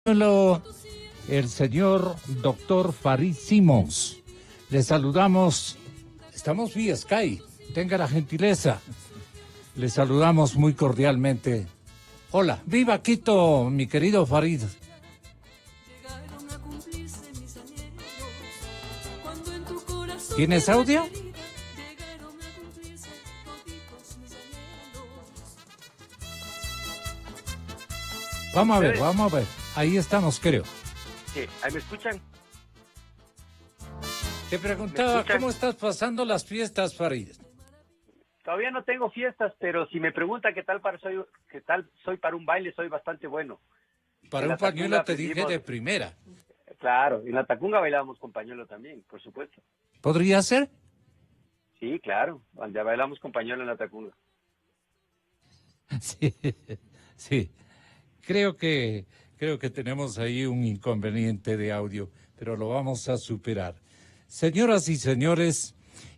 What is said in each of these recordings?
El señor doctor Farid Simons. Le saludamos, estamos vía Sky, tenga la gentileza. Le saludamos muy cordialmente. Hola, viva Quito, mi querido Farid. ¿Tienes audio? Vamos a ver. Ahí estamos, creo. Sí, ¿ahí me escuchan? Te preguntaba, ¿cómo estás pasando las fiestas, Farid? Todavía no tengo fiestas, pero si me pregunta qué tal soy para un baile, soy bastante bueno. Para un pañuelo te dije de primera. Claro, en la Tacunga bailábamos con pañuelo también, por supuesto. ¿Podría ser? Sí, claro, ya bailamos con pañuelo en la Tacunga. Sí. Creo que tenemos ahí un inconveniente de audio, pero lo vamos a superar. Señoras y señores,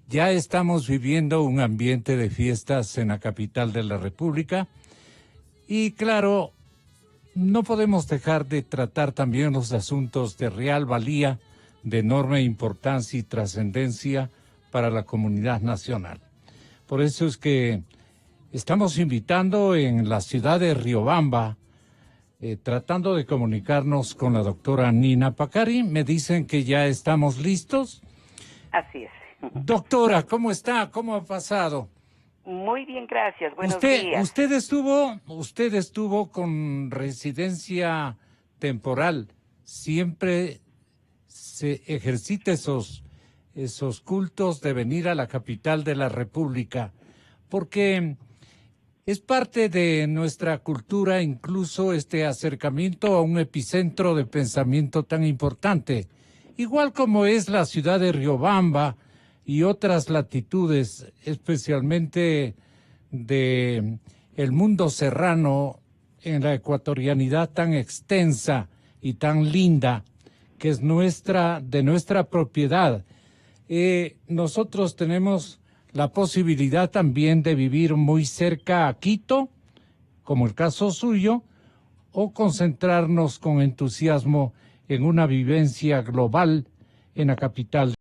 ya estamos viviendo un ambiente de fiestas en la capital de la República y claro, no podemos dejar de tratar también los asuntos de real valía, de enorme importancia y trascendencia para la comunidad nacional. Por eso es que estamos invitando en la ciudad de Riobamba, tratando de comunicarnos con la doctora Nina Pacari. Me dicen que ya estamos listos. Así es. Doctora, ¿cómo está? ¿Cómo ha pasado? Muy bien, gracias. Buenos días. Usted estuvo con residencia temporal. Siempre se ejercita esos cultos de venir a la capital de la República, porque es parte de nuestra cultura incluso este acercamiento a un epicentro de pensamiento tan importante, igual como es la ciudad de Riobamba y otras latitudes, especialmente de el mundo serrano en la ecuatorianidad tan extensa y tan linda que es de nuestra propiedad. Nosotros tenemos la posibilidad también de vivir muy cerca a Quito, como el caso suyo, o concentrarnos con entusiasmo en una vivencia global en la capital.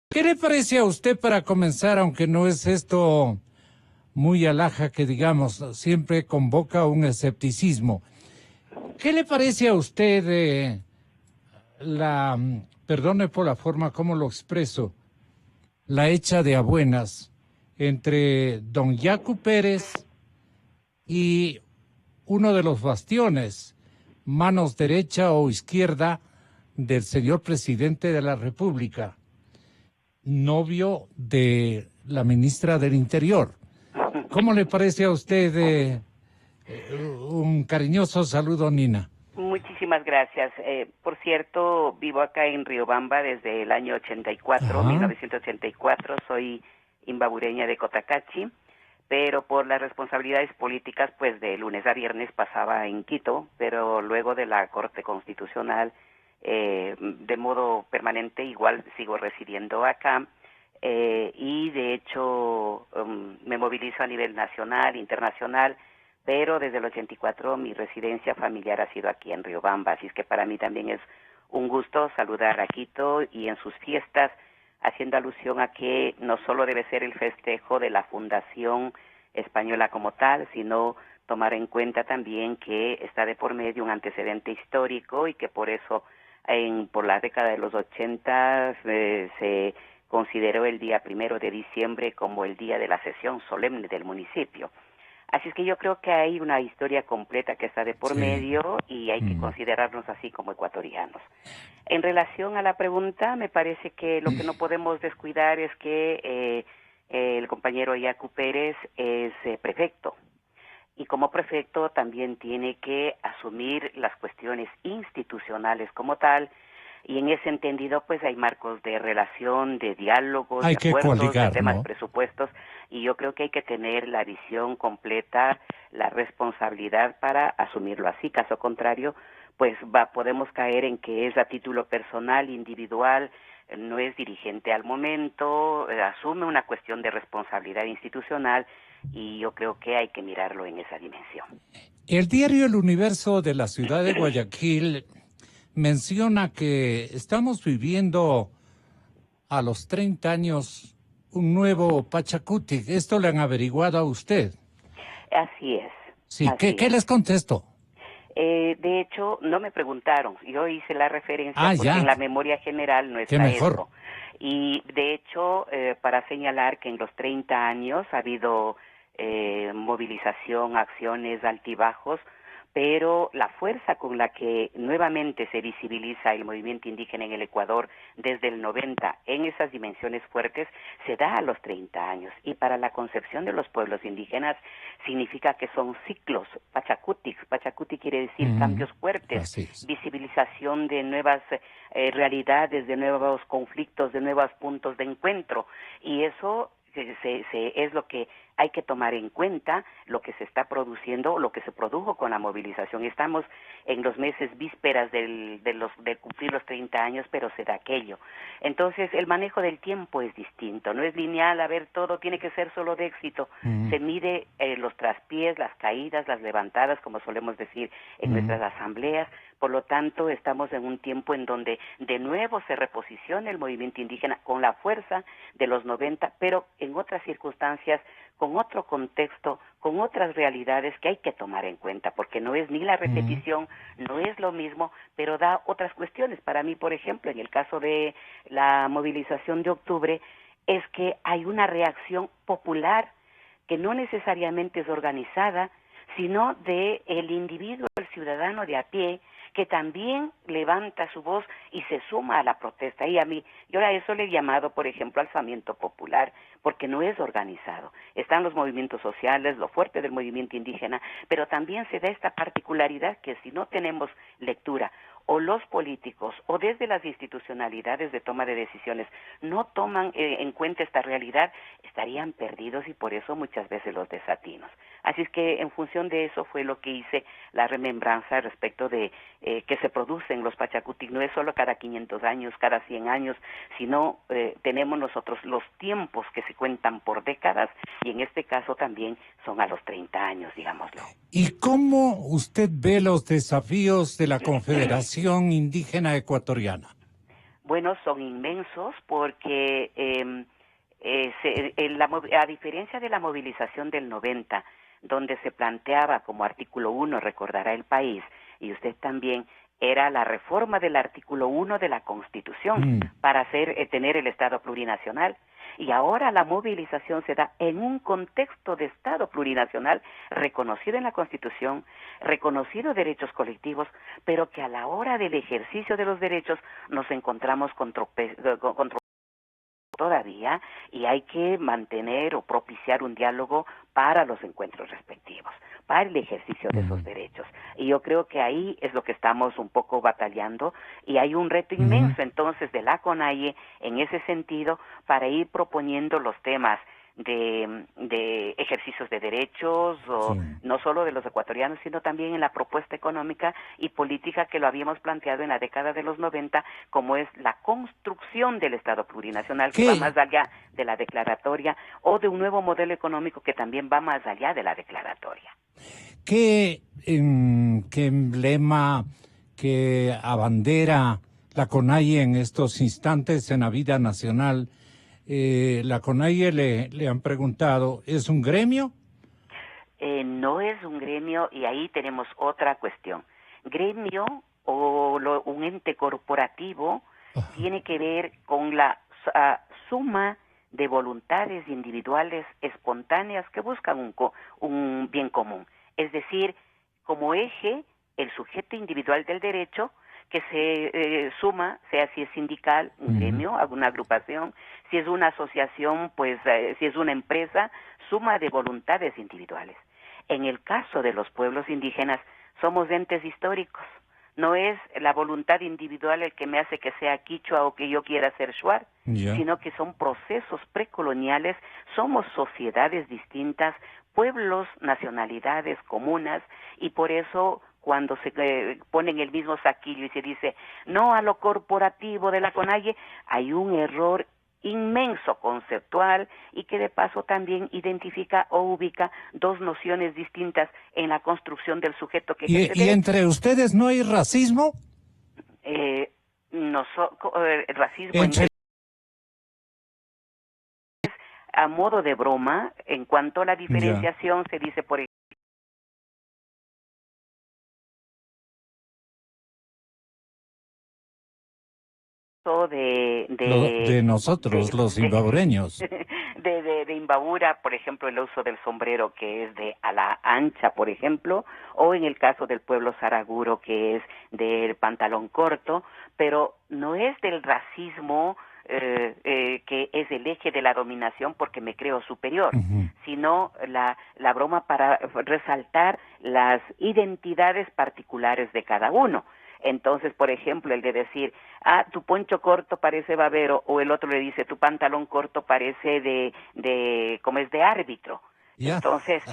¿Qué le parece a usted para comenzar, aunque no es esto muy alhaja que digamos, siempre convoca un escepticismo? ¿Qué le parece a usted perdone por la forma como lo expreso, la hecha de a buenas entre don Yacu Pérez y uno de los bastiones, manos derecha o izquierda del señor presidente de la República, novio de la ministra del Interior? ¿Cómo le parece a usted? Un cariñoso saludo, Nina. Muchísimas gracias. Por cierto, vivo acá en Riobamba desde el año 84, 1984. Soy imbabureña de Cotacachi, pero por las responsabilidades políticas, pues de lunes a viernes pasaba en Quito, pero luego de la Corte Constitucional, de modo permanente, igual sigo residiendo acá. Y de hecho me movilizo a nivel nacional, internacional, pero desde el 84 mi residencia familiar ha sido aquí en Riobamba, así es que para mí también es un gusto saludar a Quito y en sus fiestas, haciendo alusión a que no solo debe ser el festejo de la Fundación Española como tal, sino tomar en cuenta también que está de por medio un antecedente histórico y que por eso por la década de los 80 se consideró el día 1 de diciembre como el día de la sesión solemne del municipio. Así es que yo creo que hay una historia completa que está de por medio y hay que considerarnos así como ecuatorianos. En relación a la pregunta, me parece que lo que no podemos descuidar es que el compañero Yacu Pérez es prefecto. Y como prefecto también tiene que asumir las cuestiones institucionales como tal, y en ese entendido pues hay marcos de relación, de diálogos, de acuerdos, de temas, ¿no? Presupuestos, y yo creo que hay que tener la visión completa, la responsabilidad para asumirlo así. Caso contrario, pues podemos caer en que es a título personal, individual, no es dirigente al momento, asume una cuestión de responsabilidad institucional y yo creo que hay que mirarlo en esa dimensión. El diario El Universo de la ciudad de Guayaquil menciona que estamos viviendo a los 30 años un nuevo Pachacutic. ¿Esto le han averiguado a usted? Así es. Sí, ¿qué les contesto? De hecho, no me preguntaron. Yo hice la referencia porque ya. en la memoria general no Qué está mejor. eso. Y de hecho, para señalar que en los 30 años ha habido movilización, acciones, altibajos, pero la fuerza con la que nuevamente se visibiliza el movimiento indígena en el Ecuador desde el 90 en esas dimensiones fuertes se da a los 30 años. Y para la concepción de los pueblos indígenas significa que son ciclos, Pachacutic. Pachacutic quiere decir cambios fuertes, visibilización de nuevas realidades, de nuevos conflictos, de nuevos puntos de encuentro. Y eso es lo que hay que tomar en cuenta, lo que se está produciendo, lo que se produjo con la movilización. Estamos en los meses vísperas de cumplir los 30 años, pero se da aquello. Entonces, el manejo del tiempo es distinto, no es lineal, a ver, todo tiene que ser solo de éxito. Se mide los traspiés, las caídas, las levantadas, como solemos decir en nuestras asambleas. Por lo tanto, estamos en un tiempo en donde de nuevo se reposiciona el movimiento indígena con la fuerza de los 90, pero en otras circunstancias, con otro contexto, con otras realidades que hay que tomar en cuenta, porque no es ni la repetición, no es lo mismo, pero da otras cuestiones. Para mí, por ejemplo, en el caso de la movilización de octubre, es que hay una reacción popular que no necesariamente es organizada, sino de el individuo, el ciudadano de a pie, que también levanta su voz y se suma a la protesta. Y yo a eso le he llamado, por ejemplo, alzamiento popular, porque no es organizado. Están los movimientos sociales, lo fuerte del movimiento indígena, pero también se da esta particularidad que si no tenemos lectura, o los políticos, o desde las institucionalidades de toma de decisiones, no toman en cuenta esta realidad, estarían perdidos y por eso muchas veces los desatinos. Así es que en función de eso fue lo que hice la remembranza respecto de que se producen los Pachacutic. No es solo cada 500 años, cada 100 años, sino tenemos nosotros los tiempos que se cuentan por décadas y en este caso también son a los 30 años, digámoslo. ¿Y cómo usted ve los desafíos de la Confederación Indígena Ecuatoriana? Bueno, son inmensos porque a diferencia de la movilización del 90, donde se planteaba como artículo 1, recordará el país, y usted también, era la reforma del artículo 1 de la Constitución para tener el Estado plurinacional. Y ahora la movilización se da en un contexto de Estado plurinacional reconocido en la Constitución, reconocido derechos colectivos, pero que a la hora del ejercicio de los derechos nos encontramos con todavía y hay que mantener o propiciar un diálogo para los encuentros respectivos, para el ejercicio de esos derechos. Y yo creo que ahí es lo que estamos un poco batallando y hay un reto inmenso entonces de la CONAIE en ese sentido para ir proponiendo los temas de ejercicios de derechos, o no solo de los ecuatorianos, sino también en la propuesta económica y política que lo habíamos planteado en la década de los 90, como es la construcción del Estado plurinacional, que va más allá de la declaratoria, o de un nuevo modelo económico que también va más allá de la declaratoria. ¿Qué emblema, qué abandera la CONAIE en estos instantes en la vida nacional? La CONAIE le han preguntado, ¿es un gremio? No es un gremio y ahí tenemos otra cuestión. Gremio o un ente corporativo tiene que ver con la suma de voluntades individuales espontáneas que buscan un bien común. Es decir, como eje, el sujeto individual del derecho que se suma, sea si es sindical, un gremio, alguna agrupación, si es una asociación, pues si es una empresa, suma de voluntades individuales. En el caso de los pueblos indígenas, somos entes históricos. No es la voluntad individual el que me hace que sea quichua o que yo quiera ser shuar, sino que son procesos precoloniales, somos sociedades distintas, pueblos, nacionalidades, comunas, y por eso cuando se pone en el mismo saquillo y se dice no a lo corporativo de la CONAIE, hay un error inmenso conceptual y que de paso también identifica o ubica dos nociones distintas en la construcción del sujeto que ¿Y entre ustedes no hay racismo? Racismo a modo de broma, en cuanto a la diferenciación, se dice, por ejemplo, de nosotros, los imbabureños. De Imbabura, por ejemplo, el uso del sombrero, que es de a la ancha, por ejemplo, o en el caso del pueblo saraguro, que es del pantalón corto, pero no es del racismo que es el eje de la dominación porque me creo superior, sino la broma para resaltar las identidades particulares de cada uno. Entonces, por ejemplo, el de decir, tu poncho corto parece babero, o el otro le dice, tu pantalón corto parece como es de árbitro. Yeah. Entonces,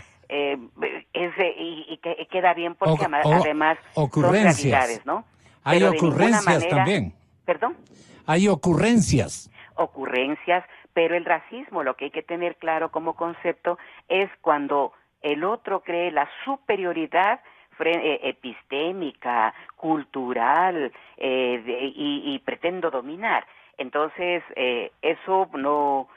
queda bien porque además son realidades, ¿no? Hay ocurrencias también. ¿Perdón? Hay ocurrencias. Ocurrencias, pero el racismo, lo que hay que tener claro como concepto, es cuando el otro cree la superioridad epistémica, cultural, y pretendo dominar. Entonces, eso no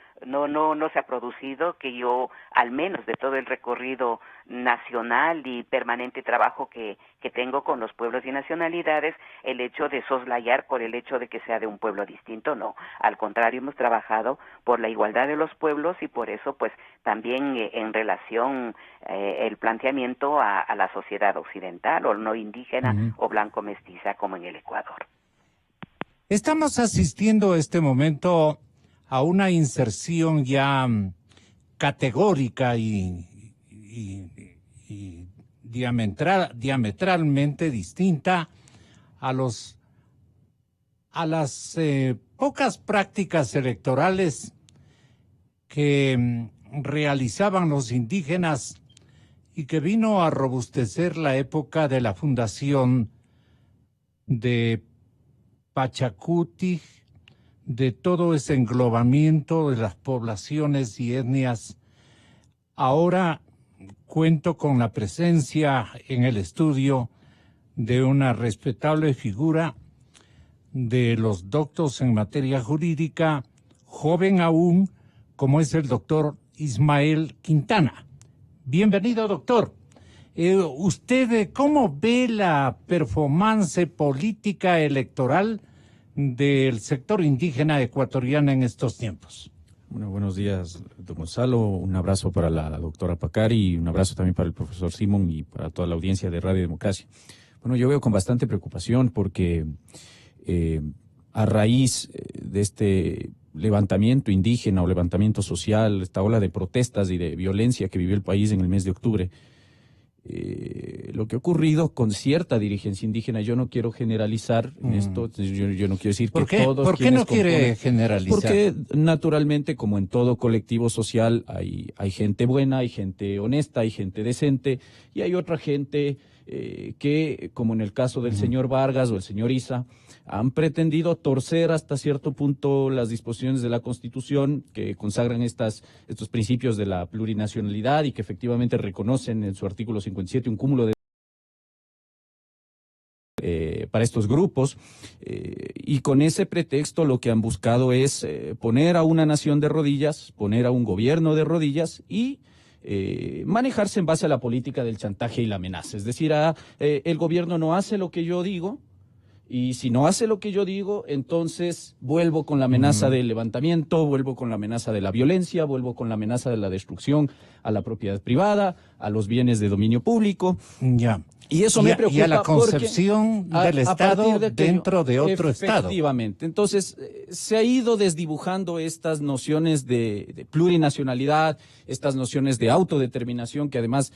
se ha producido, que yo, al menos de todo el recorrido nacional y permanente trabajo que tengo con los pueblos y nacionalidades, el hecho de soslayar por el hecho de que sea de un pueblo distinto, no. Al contrario, hemos trabajado por la igualdad de los pueblos y por eso, pues, también en relación el planteamiento a la sociedad occidental o no indígena o blanco mestiza como en el Ecuador. Estamos asistiendo este momento a una inserción ya categórica y diametralmente distinta a las pocas prácticas electorales que realizaban los indígenas y que vino a robustecer la época de la fundación de Pachacuti, de todo ese englobamiento de las poblaciones y etnias. Ahora cuento con la presencia en el estudio de una respetable figura de los doctos en materia jurídica, joven aún, como es el doctor Ismael Quintana. Bienvenido, doctor. ¿Usted cómo ve la performance política electoral del sector indígena ecuatoriano en estos tiempos? Bueno, buenos días, don Gonzalo. Un abrazo para la doctora Pacari y un abrazo también para el profesor Simón y para toda la audiencia de Radio Democracia. Bueno, yo veo con bastante preocupación porque a raíz de este levantamiento indígena o levantamiento social, esta ola de protestas y de violencia que vivió el país en el mes de octubre, lo que ha ocurrido con cierta dirigencia indígena, yo no quiero generalizar en esto, yo no quiero decir que todos... ¿Por qué no quiere generalizar? Porque naturalmente, como en todo colectivo social, hay gente buena, hay gente honesta, hay gente decente, y hay otra gente que, como en el caso del señor Vargas o el señor Issa, han pretendido torcer hasta cierto punto las disposiciones de la Constitución que consagran estos principios de la plurinacionalidad y que efectivamente reconocen en su artículo 57 un cúmulo de para estos grupos, y con ese pretexto lo que han buscado es poner a una nación de rodillas, poner a un gobierno de rodillas y manejarse en base a la política del chantaje y la amenaza. Es decir, el gobierno no hace lo que yo digo, y si no hace lo que yo digo, entonces vuelvo con la amenaza del levantamiento, vuelvo con la amenaza de la violencia, vuelvo con la amenaza de la destrucción a la propiedad privada, a los bienes de dominio público. Ya. Y eso me preocupa. Y a la concepción del Estado dentro de otro Estado. Efectivamente. Entonces, se ha ido desdibujando estas nociones de plurinacionalidad, estas nociones de autodeterminación que además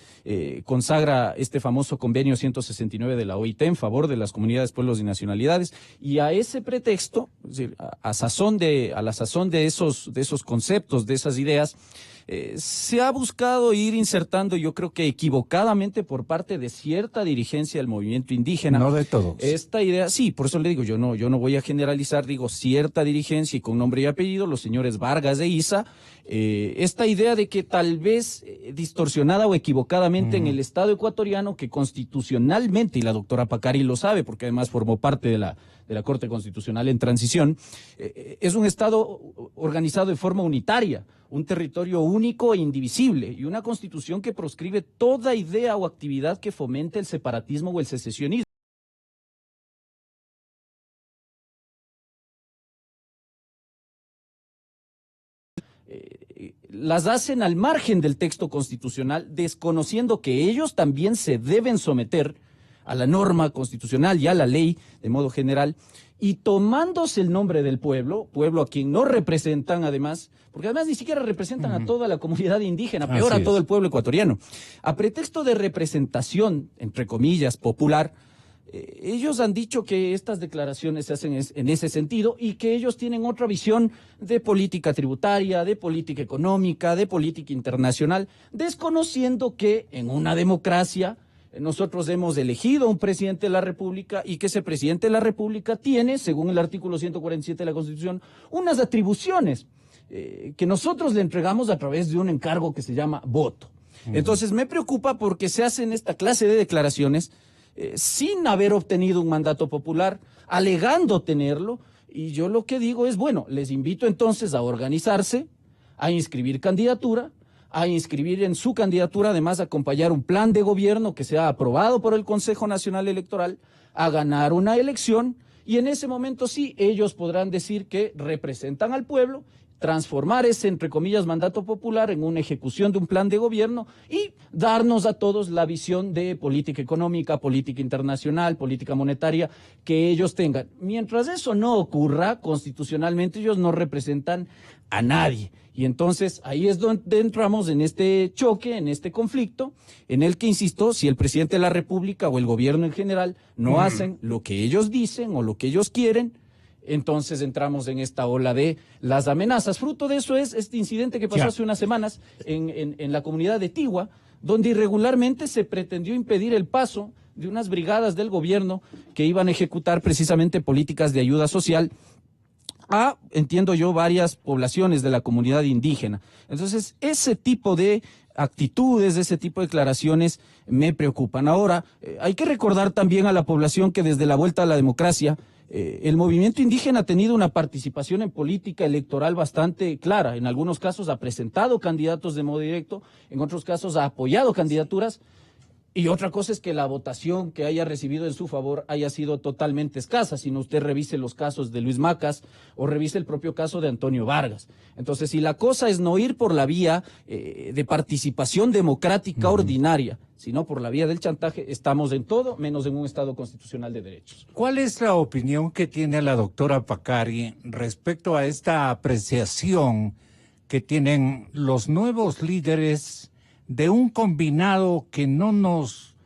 consagra este famoso convenio 169 de la OIT en favor de las comunidades, pueblos y nacionalidades. Y a ese pretexto, es decir, a la sazón de esos conceptos, de esas ideas, se ha buscado ir insertando, yo creo que equivocadamente por parte de cierta dirigencia del movimiento indígena. No de todos. Esta idea, sí, por eso le digo, yo no voy a generalizar, digo cierta dirigencia y con nombre y apellido, los señores Vargas de Isa, esta idea de que tal vez distorsionada o equivocadamente en el Estado ecuatoriano, que constitucionalmente, y la doctora Pacari lo sabe, porque además formó parte de la Corte Constitucional en transición, es un Estado organizado de forma unitaria, un territorio único e indivisible, y una constitución que proscribe toda idea o actividad que fomente el separatismo o el secesionismo. Las hacen al margen del texto constitucional, desconociendo que ellos también se deben someter a la norma constitucional y a la ley de modo general, y tomándose el nombre del pueblo a quien no representan además, porque además ni siquiera representan a toda la comunidad indígena, peor a todo el pueblo ecuatoriano, a pretexto de representación, entre comillas, popular. Ellos han dicho que estas declaraciones se hacen en ese sentido y que ellos tienen otra visión de política tributaria, de política económica, de política internacional, desconociendo que en una democracia nosotros hemos elegido a un presidente de la República y que ese presidente de la República tiene, según el artículo 147 de la Constitución, unas atribuciones que nosotros le entregamos a través de un encargo que se llama voto. Entonces me preocupa porque se hacen esta clase de declaraciones sin haber obtenido un mandato popular, alegando tenerlo, y yo lo que digo es, bueno, les invito entonces a organizarse, a inscribir candidatura, a inscribir en su candidatura, además acompañar un plan de gobierno que sea aprobado por el Consejo Nacional Electoral, a ganar una elección, y en ese momento sí, ellos podrán decir que representan al pueblo, transformar ese, entre comillas, mandato popular en una ejecución de un plan de gobierno y darnos a todos la visión de política económica, política internacional, política monetaria que ellos tengan. Mientras eso no ocurra, constitucionalmente ellos no representan a nadie. Y entonces ahí es donde entramos en este choque, en este conflicto, en el que, insisto, si el presidente de la República o el gobierno en general no hacen lo que ellos dicen o lo que ellos quieren, entonces entramos en esta ola de las amenazas. Fruto de eso es este incidente que pasó hace unas semanas en la comunidad de Tigua, donde irregularmente se pretendió impedir el paso de unas brigadas del gobierno que iban a ejecutar precisamente políticas de ayuda social a, entiendo yo, varias poblaciones de la comunidad indígena. Entonces, ese tipo de actitudes, ese tipo de declaraciones me preocupan. Ahora, hay que recordar también a la población que desde la vuelta a la democracia, el movimiento indígena ha tenido una participación en política electoral bastante clara. En algunos casos ha presentado candidatos de modo directo, en otros casos ha apoyado candidaturas. Y otra cosa es que la votación que haya recibido en su favor haya sido totalmente escasa, si no usted revise los casos de Luis Macas o revise el propio caso de Antonio Vargas. Entonces, si la cosa es no ir por la vía de participación democrática ordinaria, sino por la vía del chantaje, estamos en todo menos en un Estado constitucional de derechos. ¿Cuál es la opinión que tiene la doctora Pacari respecto a esta apreciación que tienen los nuevos líderes de un combinado que no nos,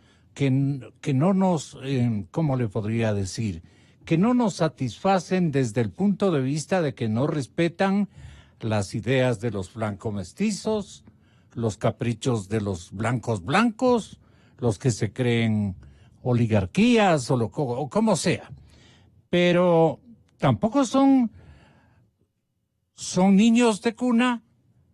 ¿cómo le podría decir? Que no nos satisfacen desde el punto de vista de que no respetan las ideas de los blancos mestizos, los caprichos de los blancos blancos, los que se creen oligarquías o como sea. Pero tampoco son niños de cuna,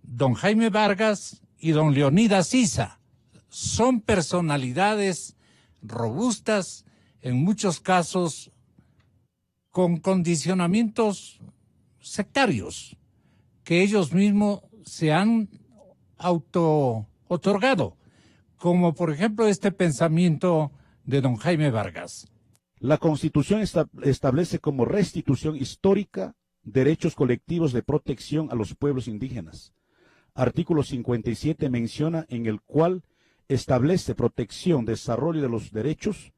don Jaime Vargas y don Leonidas Issa. Son personalidades robustas, en muchos casos con condicionamientos sectarios que ellos mismos se han auto-otorgado, como por ejemplo este pensamiento de don Jaime Vargas. La Constitución establece como restitución histórica derechos colectivos de protección a los pueblos indígenas. Artículo 57 menciona en el cual establece protección, desarrollo de los derechos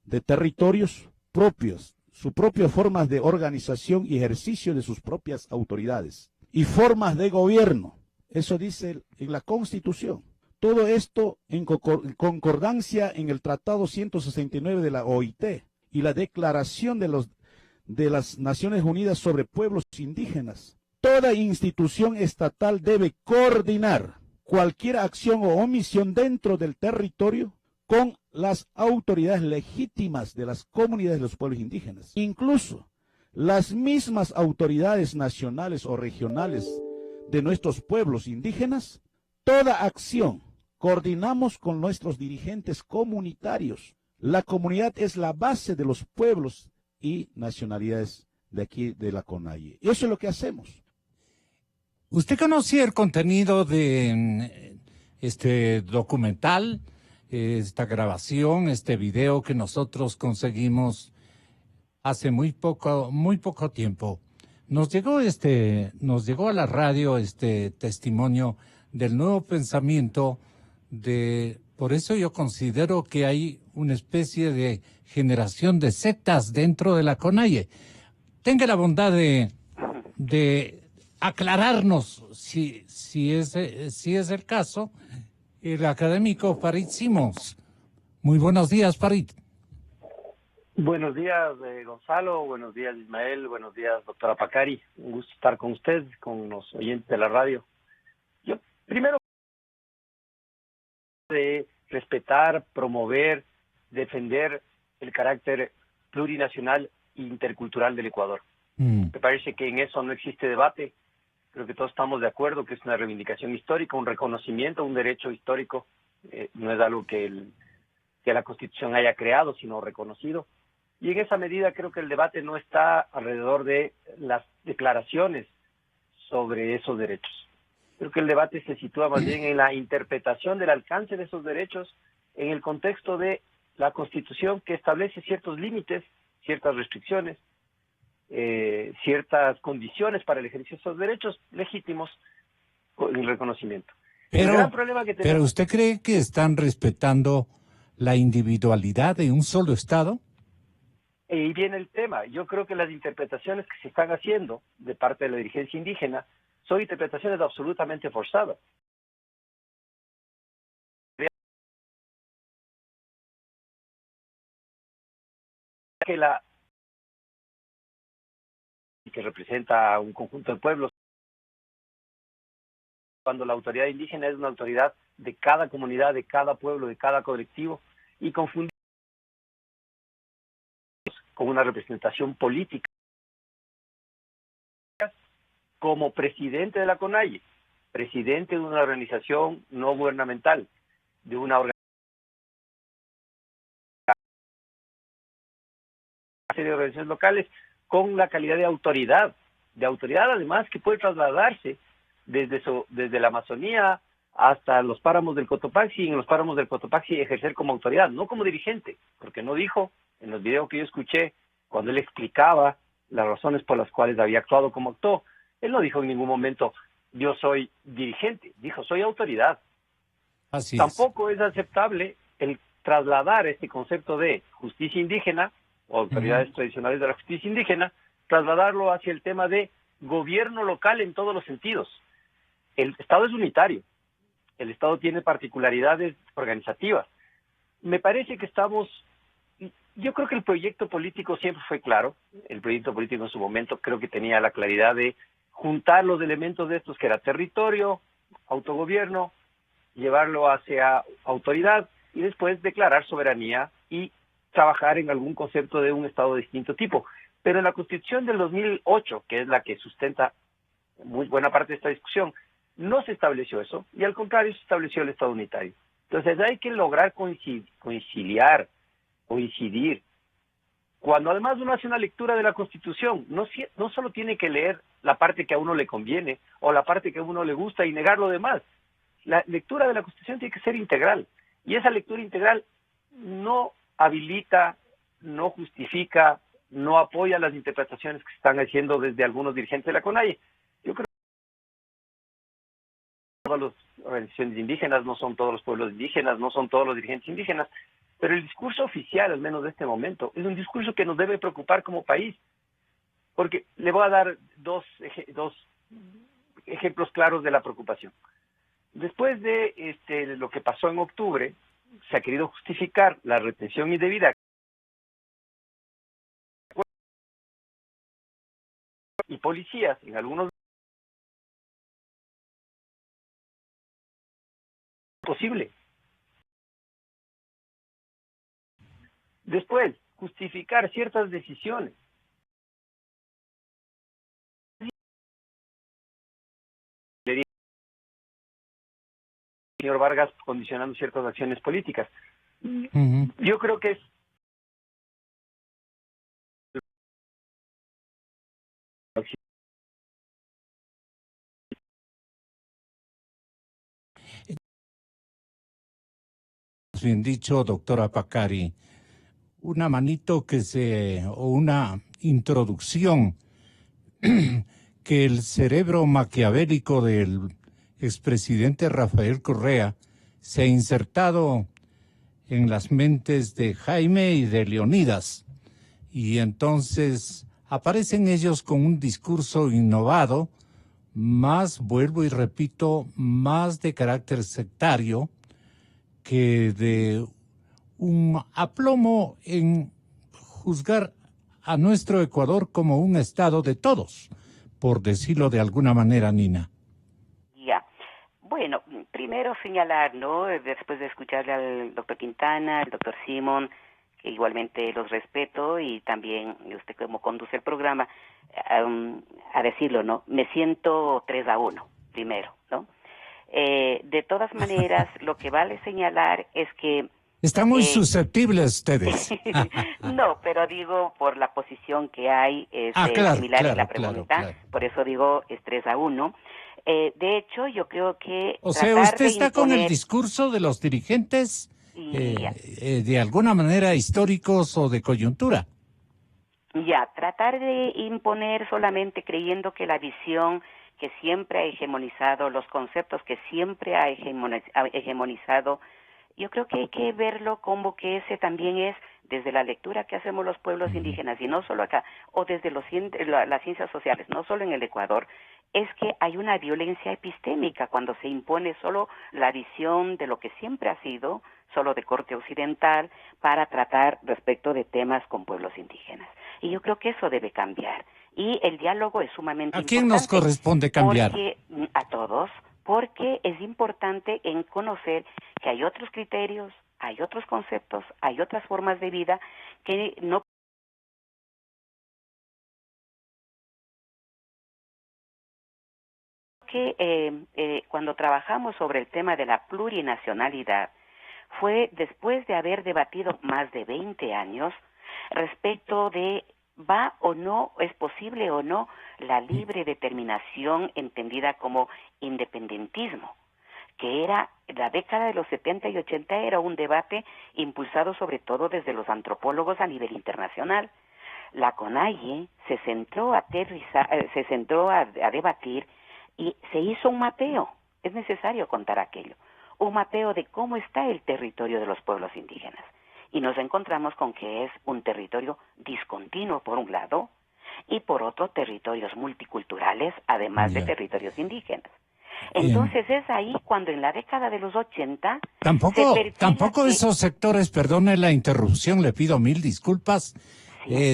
de territorios propios, su propia forma de organización y ejercicio de sus propias autoridades y formas de gobierno. Eso dice en la Constitución. Todo esto en concordancia en el Tratado 169 de la OIT y la Declaración de las Naciones Unidas sobre Pueblos Indígenas. toda institución estatal debe coordinar cualquier acción o omisión dentro del territorio con las autoridades legítimas de las comunidades de los pueblos indígenas. Incluso las mismas autoridades nacionales o regionales de nuestros pueblos indígenas, toda acción coordinamos con nuestros dirigentes comunitarios. La comunidad es la base de los pueblos y nacionalidades de aquí de la CONAIE. Eso es lo que hacemos. ¿Usted conocía el contenido de este documental, esta grabación, este video que nosotros conseguimos hace muy poco tiempo? Nos llegó a la radio este testimonio del nuevo pensamiento por eso yo considero que hay una especie de generación de sectas dentro de la CONAIE. Tenga la bondad de aclararnos si es el caso, el académico Farid Simons. Muy buenos días, Farid. Buenos días, Gonzalo. Buenos días, Ismael. Buenos días, doctora Pacari. Un gusto estar con ustedes, con los oyentes de la radio. Yo primero de respetar, promover, defender el carácter plurinacional e intercultural del Ecuador. Me parece que en eso no existe debate. Creo que todos estamos de acuerdo que es una reivindicación histórica, un reconocimiento, un derecho histórico. No es algo que la Constitución haya creado, sino reconocido. Y en esa medida creo que el debate no está alrededor de las declaraciones sobre esos derechos. Creo que el debate se sitúa más bien en la interpretación del alcance de esos derechos en el contexto de la Constitución, que establece ciertos límites, ciertas restricciones, ciertas condiciones para el ejercicio de esos derechos legítimos con el reconocimiento. El gran problema que tenemos... ¿Pero usted cree que están respetando la individualidad de un solo Estado? Y ahí viene el tema. Yo creo que las interpretaciones que se están haciendo de parte de la dirigencia indígena son interpretaciones absolutamente forzadas. Que representa a un conjunto de pueblos, cuando la autoridad indígena es una autoridad de cada comunidad, de cada pueblo, de cada colectivo, y confundir con una representación política como presidente de la CONAIE, presidente de una organización no gubernamental, de una serie de organizaciones locales, con la calidad de autoridad además que puede trasladarse desde la Amazonía hasta los páramos del Cotopaxi, y en los páramos del Cotopaxi ejercer como autoridad, no como dirigente, porque no dijo, en los videos que yo escuché, cuando él explicaba las razones por las cuales había actuado como actuó, él no dijo en ningún momento, yo soy dirigente, dijo, soy autoridad. Así Tampoco es aceptable el trasladar este concepto de justicia indígena, o autoridades tradicionales de la justicia indígena, trasladarlo hacia el tema de gobierno local en todos los sentidos. El Estado es unitario, el Estado tiene particularidades organizativas. Me parece que yo creo que el proyecto político siempre fue claro, el proyecto político en su momento creo que tenía la claridad de juntar los elementos de estos, que era territorio, autogobierno, llevarlo hacia autoridad y después declarar soberanía y trabajar en algún concepto de un Estado de distinto tipo. Pero en la Constitución del 2008, que es la que sustenta muy buena parte de esta discusión, no se estableció eso, y al contrario se estableció el Estado unitario. Entonces hay que lograr coincidir, cuando además uno hace una lectura de la Constitución, no solo tiene que leer la parte que a uno le conviene o la parte que a uno le gusta y negar lo demás. La lectura de la Constitución tiene que ser integral, y esa lectura integral no habilita, no justifica, no apoya las interpretaciones que se están haciendo desde algunos dirigentes de la CONAIE. Yo creo que todas las organizaciones indígenas, no son todos los pueblos indígenas, no son todos los dirigentes indígenas, pero el discurso oficial, al menos de este momento, es un discurso que nos debe preocupar como país, porque le voy a dar dos ejemplos claros de la preocupación. Después de lo que pasó en octubre, se ha querido justificar la retención indebida y policías en algunos posible. Después, justificar ciertas decisiones. Le digo, señor Vargas, condicionando ciertas acciones políticas. Yo creo que es bien dicho, doctora Pacari, una manito o una introducción que el cerebro maquiavélico del expresidente Rafael Correa se ha insertado en las mentes de Jaime y de Leonidas. Y entonces aparecen ellos con un discurso innovado, más, vuelvo y repito, más de carácter sectario que de un aplomo en juzgar a nuestro Ecuador como un estado de todos, por decirlo de alguna manera, Nina. Ya. Bueno, primero señalar, ¿no? Después de escucharle al doctor Quintana, al doctor Simón, que igualmente los respeto, y también usted como conduce el programa, a decirlo, ¿no? Me siento 3-1, primero, ¿no? De todas maneras, lo que vale señalar es que... Están muy susceptibles ustedes. No, pero digo, por la posición que hay, es similar en la pregunta, claro. Por eso digo, es 3-1. De hecho, yo creo que... O sea, usted está con el discurso de los dirigentes, de alguna manera históricos o de coyuntura. Ya, tratar de imponer solamente creyendo que la visión que siempre ha hegemonizado, los conceptos que siempre ha hegemonizado, yo creo que hay que verlo como que ese también es, desde la lectura que hacemos los pueblos indígenas, y no solo acá, o desde las ciencias sociales, no solo en el Ecuador, es que hay una violencia epistémica cuando se impone solo la visión de lo que siempre ha sido, solo de corte occidental, para tratar respecto de temas con pueblos indígenas. Y yo creo que eso debe cambiar. Y el diálogo es sumamente importante. ¿A quién nos corresponde cambiar? A todos, porque es importante en conocer que hay otros criterios, hay otros conceptos, hay otras formas de vida que no... Cuando trabajamos sobre el tema de la plurinacionalidad, fue después de haber debatido más de 20 años respecto de ¿va o no, es posible o no la libre determinación entendida como independentismo? Que era, la década de los 70 y 80 era un debate impulsado sobre todo desde los antropólogos a nivel internacional. La CONAIE se centró a debatir y se hizo un mapeo, es necesario contar aquello, un mapeo de cómo está el territorio de los pueblos indígenas. Y nos encontramos con que es un territorio discontinuo por un lado, y por otro territorios multiculturales, además de territorios indígenas. Entonces es ahí cuando en la década de los 80... Tampoco esos sectores, perdone la interrupción, le pido 1000 disculpas,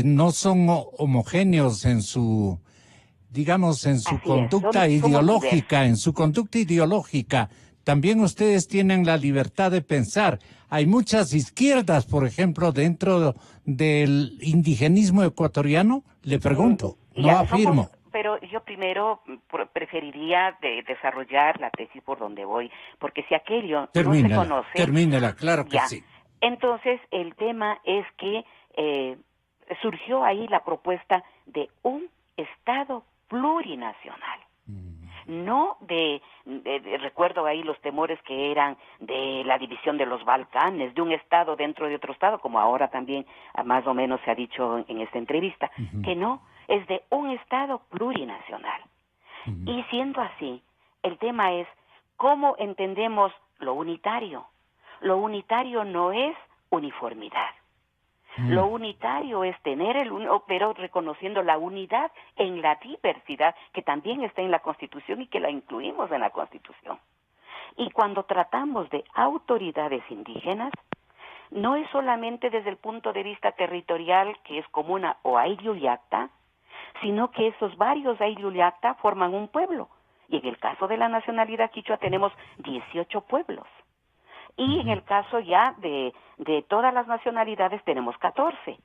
no son homogéneos en su, digamos, en su conducta ideológica, También ustedes tienen la libertad de pensar. Hay muchas izquierdas, por ejemplo, dentro del indigenismo ecuatoriano. Le pregunto, no afirmo. Pero yo primero preferiría desarrollar la tesis por donde voy, porque si aquello no se conoce... Termínela, claro que sí. Entonces, el tema es que surgió ahí la propuesta de un Estado plurinacional. No recuerdo ahí los temores que eran de la división de los Balcanes, de un Estado dentro de otro Estado, como ahora también más o menos se ha dicho en esta entrevista, que no, es de un Estado plurinacional. Y siendo así, el tema es cómo entendemos lo unitario. Lo unitario no es uniformidad. Lo unitario es tener pero reconociendo la unidad en la diversidad que también está en la Constitución y que la incluimos en la Constitución. Y cuando tratamos de autoridades indígenas, no es solamente desde el punto de vista territorial, que es como una Oairiyacta, sino que esos varios Airiyacta forman un pueblo. Y en el caso de la nacionalidad quichua tenemos 18 pueblos. Y en el caso ya de todas las nacionalidades tenemos 14.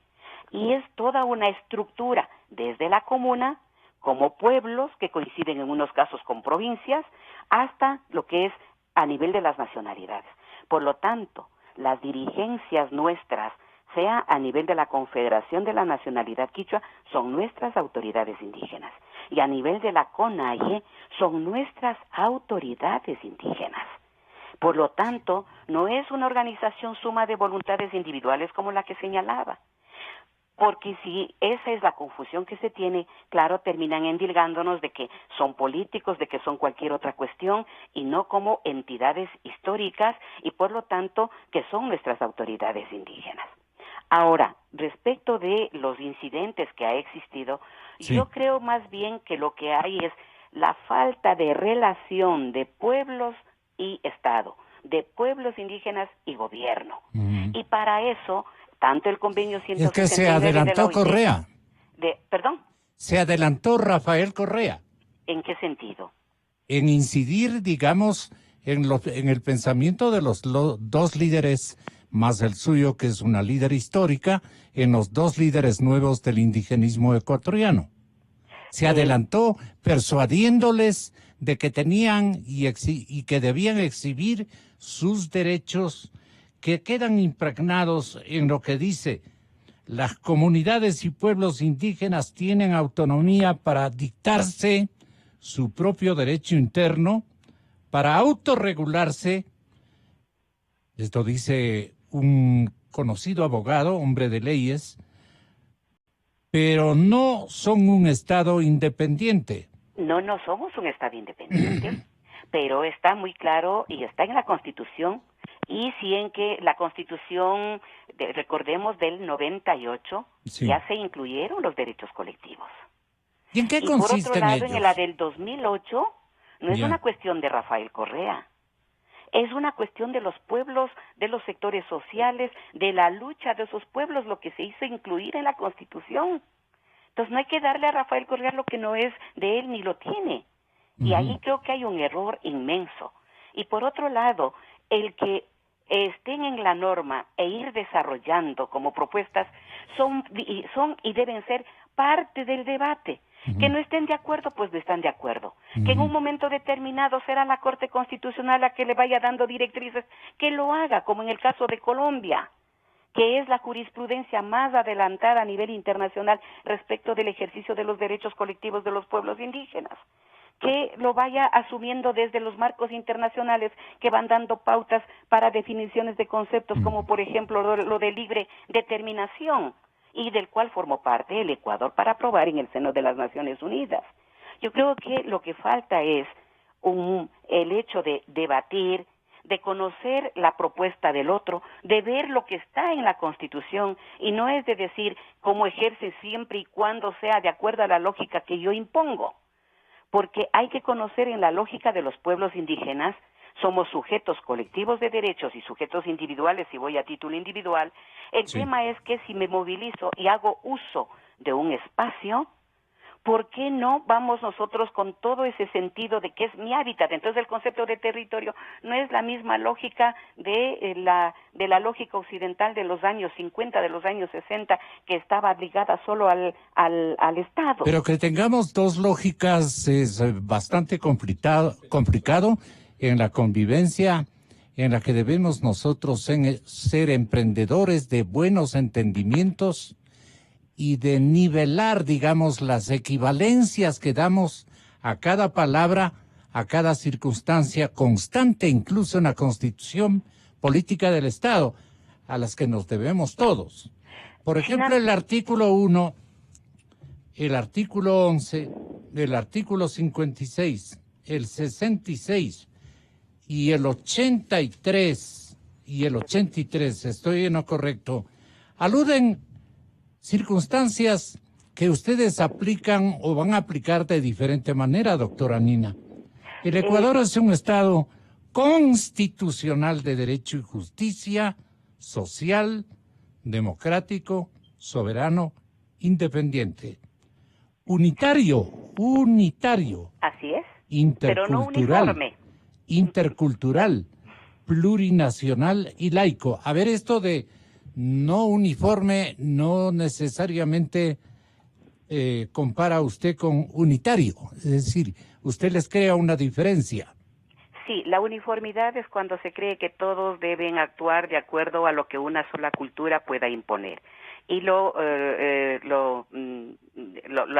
Y es toda una estructura, desde la comuna, como pueblos, que coinciden en unos casos con provincias, hasta lo que es a nivel de las nacionalidades. Por lo tanto, las dirigencias nuestras, sea a nivel de la Confederación de la Nacionalidad Quichua, son nuestras autoridades indígenas. Y a nivel de la CONAIE, son nuestras autoridades indígenas. Por lo tanto, no es una organización suma de voluntades individuales como la que señalaba. Porque si esa es la confusión que se tiene, claro, terminan endilgándonos de que son políticos, de que son cualquier otra cuestión, y no como entidades históricas, y por lo tanto que son nuestras autoridades indígenas. Ahora, respecto de los incidentes que ha existido, sí, yo creo más bien que lo que hay es la falta de relación de pueblos y Estado, de pueblos indígenas y gobierno. Y para eso, tanto el convenio 169 es que se adelantó de la OIT, Correa. ¿Perdón? Se adelantó Rafael Correa ¿En qué sentido? en incidir, digamos, en el pensamiento de los dos líderes, más el suyo, que es una líder histórica, en los dos líderes nuevos del indigenismo ecuatoriano. Se adelantó persuadiéndoles de que tenían y que debían exhibir sus derechos, que quedan impregnados en lo que dice: las comunidades y pueblos indígenas tienen autonomía para dictarse su propio derecho interno, para autorregularse. Esto dice un conocido abogado, hombre de leyes, pero no son un Estado independiente. No somos un Estado independiente, pero está muy claro y está en la Constitución. Y si en que la Constitución, recordemos, del 98, Sí. ya se incluyeron los derechos colectivos. ¿Y en qué Y por otro consisten lado, ellos? en la del 2008, no es Ya. una cuestión de Rafael Correa. Es una cuestión de los pueblos, de los sectores sociales, de la lucha de esos pueblos, lo que se hizo incluir en la Constitución. Entonces no hay que darle a Rafael Correa lo que no es de él ni lo tiene. Y ahí creo que hay un error inmenso. Y por otro lado, el que estén en la norma e ir desarrollando como propuestas son y deben ser parte del debate. Que no estén de acuerdo, pues no están de acuerdo. Que en un momento determinado será la Corte Constitucional la que le vaya dando directrices, que lo haga, como en el caso de Colombia, que es la jurisprudencia más adelantada a nivel internacional respecto del ejercicio de los derechos colectivos de los pueblos indígenas. Que lo vaya asumiendo desde los marcos internacionales que van dando pautas para definiciones de conceptos como, por ejemplo, lo de libre determinación, y del cual formó parte el Ecuador para aprobar en el seno de las Naciones Unidas. Yo creo que lo que falta es el hecho de debatir, de conocer la propuesta del otro, de ver lo que está en la Constitución, y no es de decir cómo ejerce siempre y cuando sea de acuerdo a la lógica que yo impongo, porque hay que conocer en la lógica de los pueblos indígenas. Somos sujetos colectivos de derechos y sujetos individuales, si voy a título individual. El tema es que si me movilizo y hago uso de un espacio, ¿por qué no vamos nosotros con todo ese sentido de que es mi hábitat? Entonces el concepto de territorio no es la misma lógica de la lógica occidental de los años 50, de los años 60, que estaba ligada solo al Estado. Pero que tengamos dos lógicas es bastante complicado en la convivencia, en la que debemos nosotros ser emprendedores de buenos entendimientos y de nivelar, digamos, las equivalencias que damos a cada palabra, a cada circunstancia constante, incluso en la Constitución política del Estado, a las que nos debemos todos. Por ejemplo, el artículo 1, el artículo 11, el artículo 56, el 66 y el 83 y el 83, estoy en lo correcto, aluden circunstancias que ustedes aplican o van a aplicar de diferente manera, doctora Nina. El Ecuador es un Estado constitucional de derecho y justicia, social, democrático, soberano, independiente, unitario, Así es, intercultural, pero no uniforme. intercultural, plurinacional y laico. A ver, esto de no uniforme no necesariamente compara usted con unitario, es decir, usted les crea una diferencia. Sí, la uniformidad es cuando se cree que todos deben actuar de acuerdo a lo que una sola cultura pueda imponer. Y la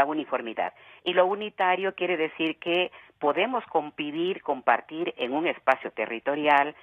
uniformidad. Y lo unitario quiere decir que podemos convivir, compartir en un espacio territorial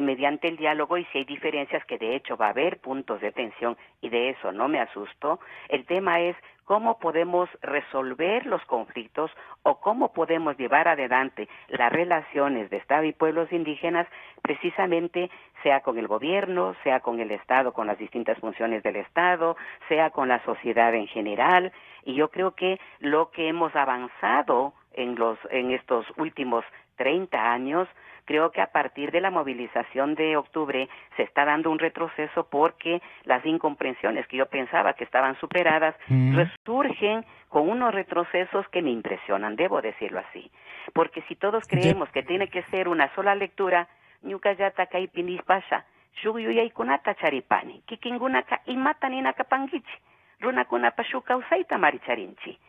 mediante el diálogo, y si hay diferencias, que de hecho va a haber puntos de tensión, y de eso no me asusto, el tema es cómo podemos resolver los conflictos o cómo podemos llevar adelante las relaciones de Estado y pueblos indígenas, precisamente sea con el gobierno, sea con el Estado, con las distintas funciones del Estado, sea con la sociedad en general. Y yo creo que lo que hemos avanzado en estos últimos 30 años, creo que a partir de la movilización de octubre se está dando un retroceso, porque las incomprensiones que yo pensaba que estaban superadas resurgen con unos retrocesos que me impresionan, debo decirlo así. Porque si todos creemos que tiene que ser una sola lectura, ñukallata kaypinis pasha, shuguyuyaykunata charipani, kikingunaka imatanina kapangichi, runakunapa shukawsayta maricharinchi.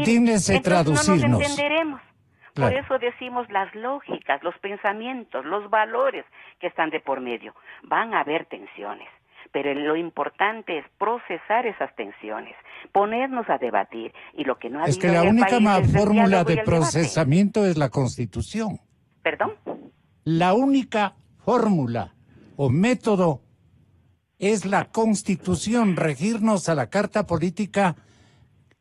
Dígnese traducirnos. No nos entenderemos. Claro. Por eso decimos las lógicas, los pensamientos, los valores que están de por medio. Van a haber tensiones, pero lo importante es procesar esas tensiones, ponernos a debatir. Y lo que no ha es habido que la en el única país es el fórmula diálogo y de el debate. procesamiento es la Constitución. ¿Perdón? La única fórmula o método es la Constitución, regirnos a la Carta Política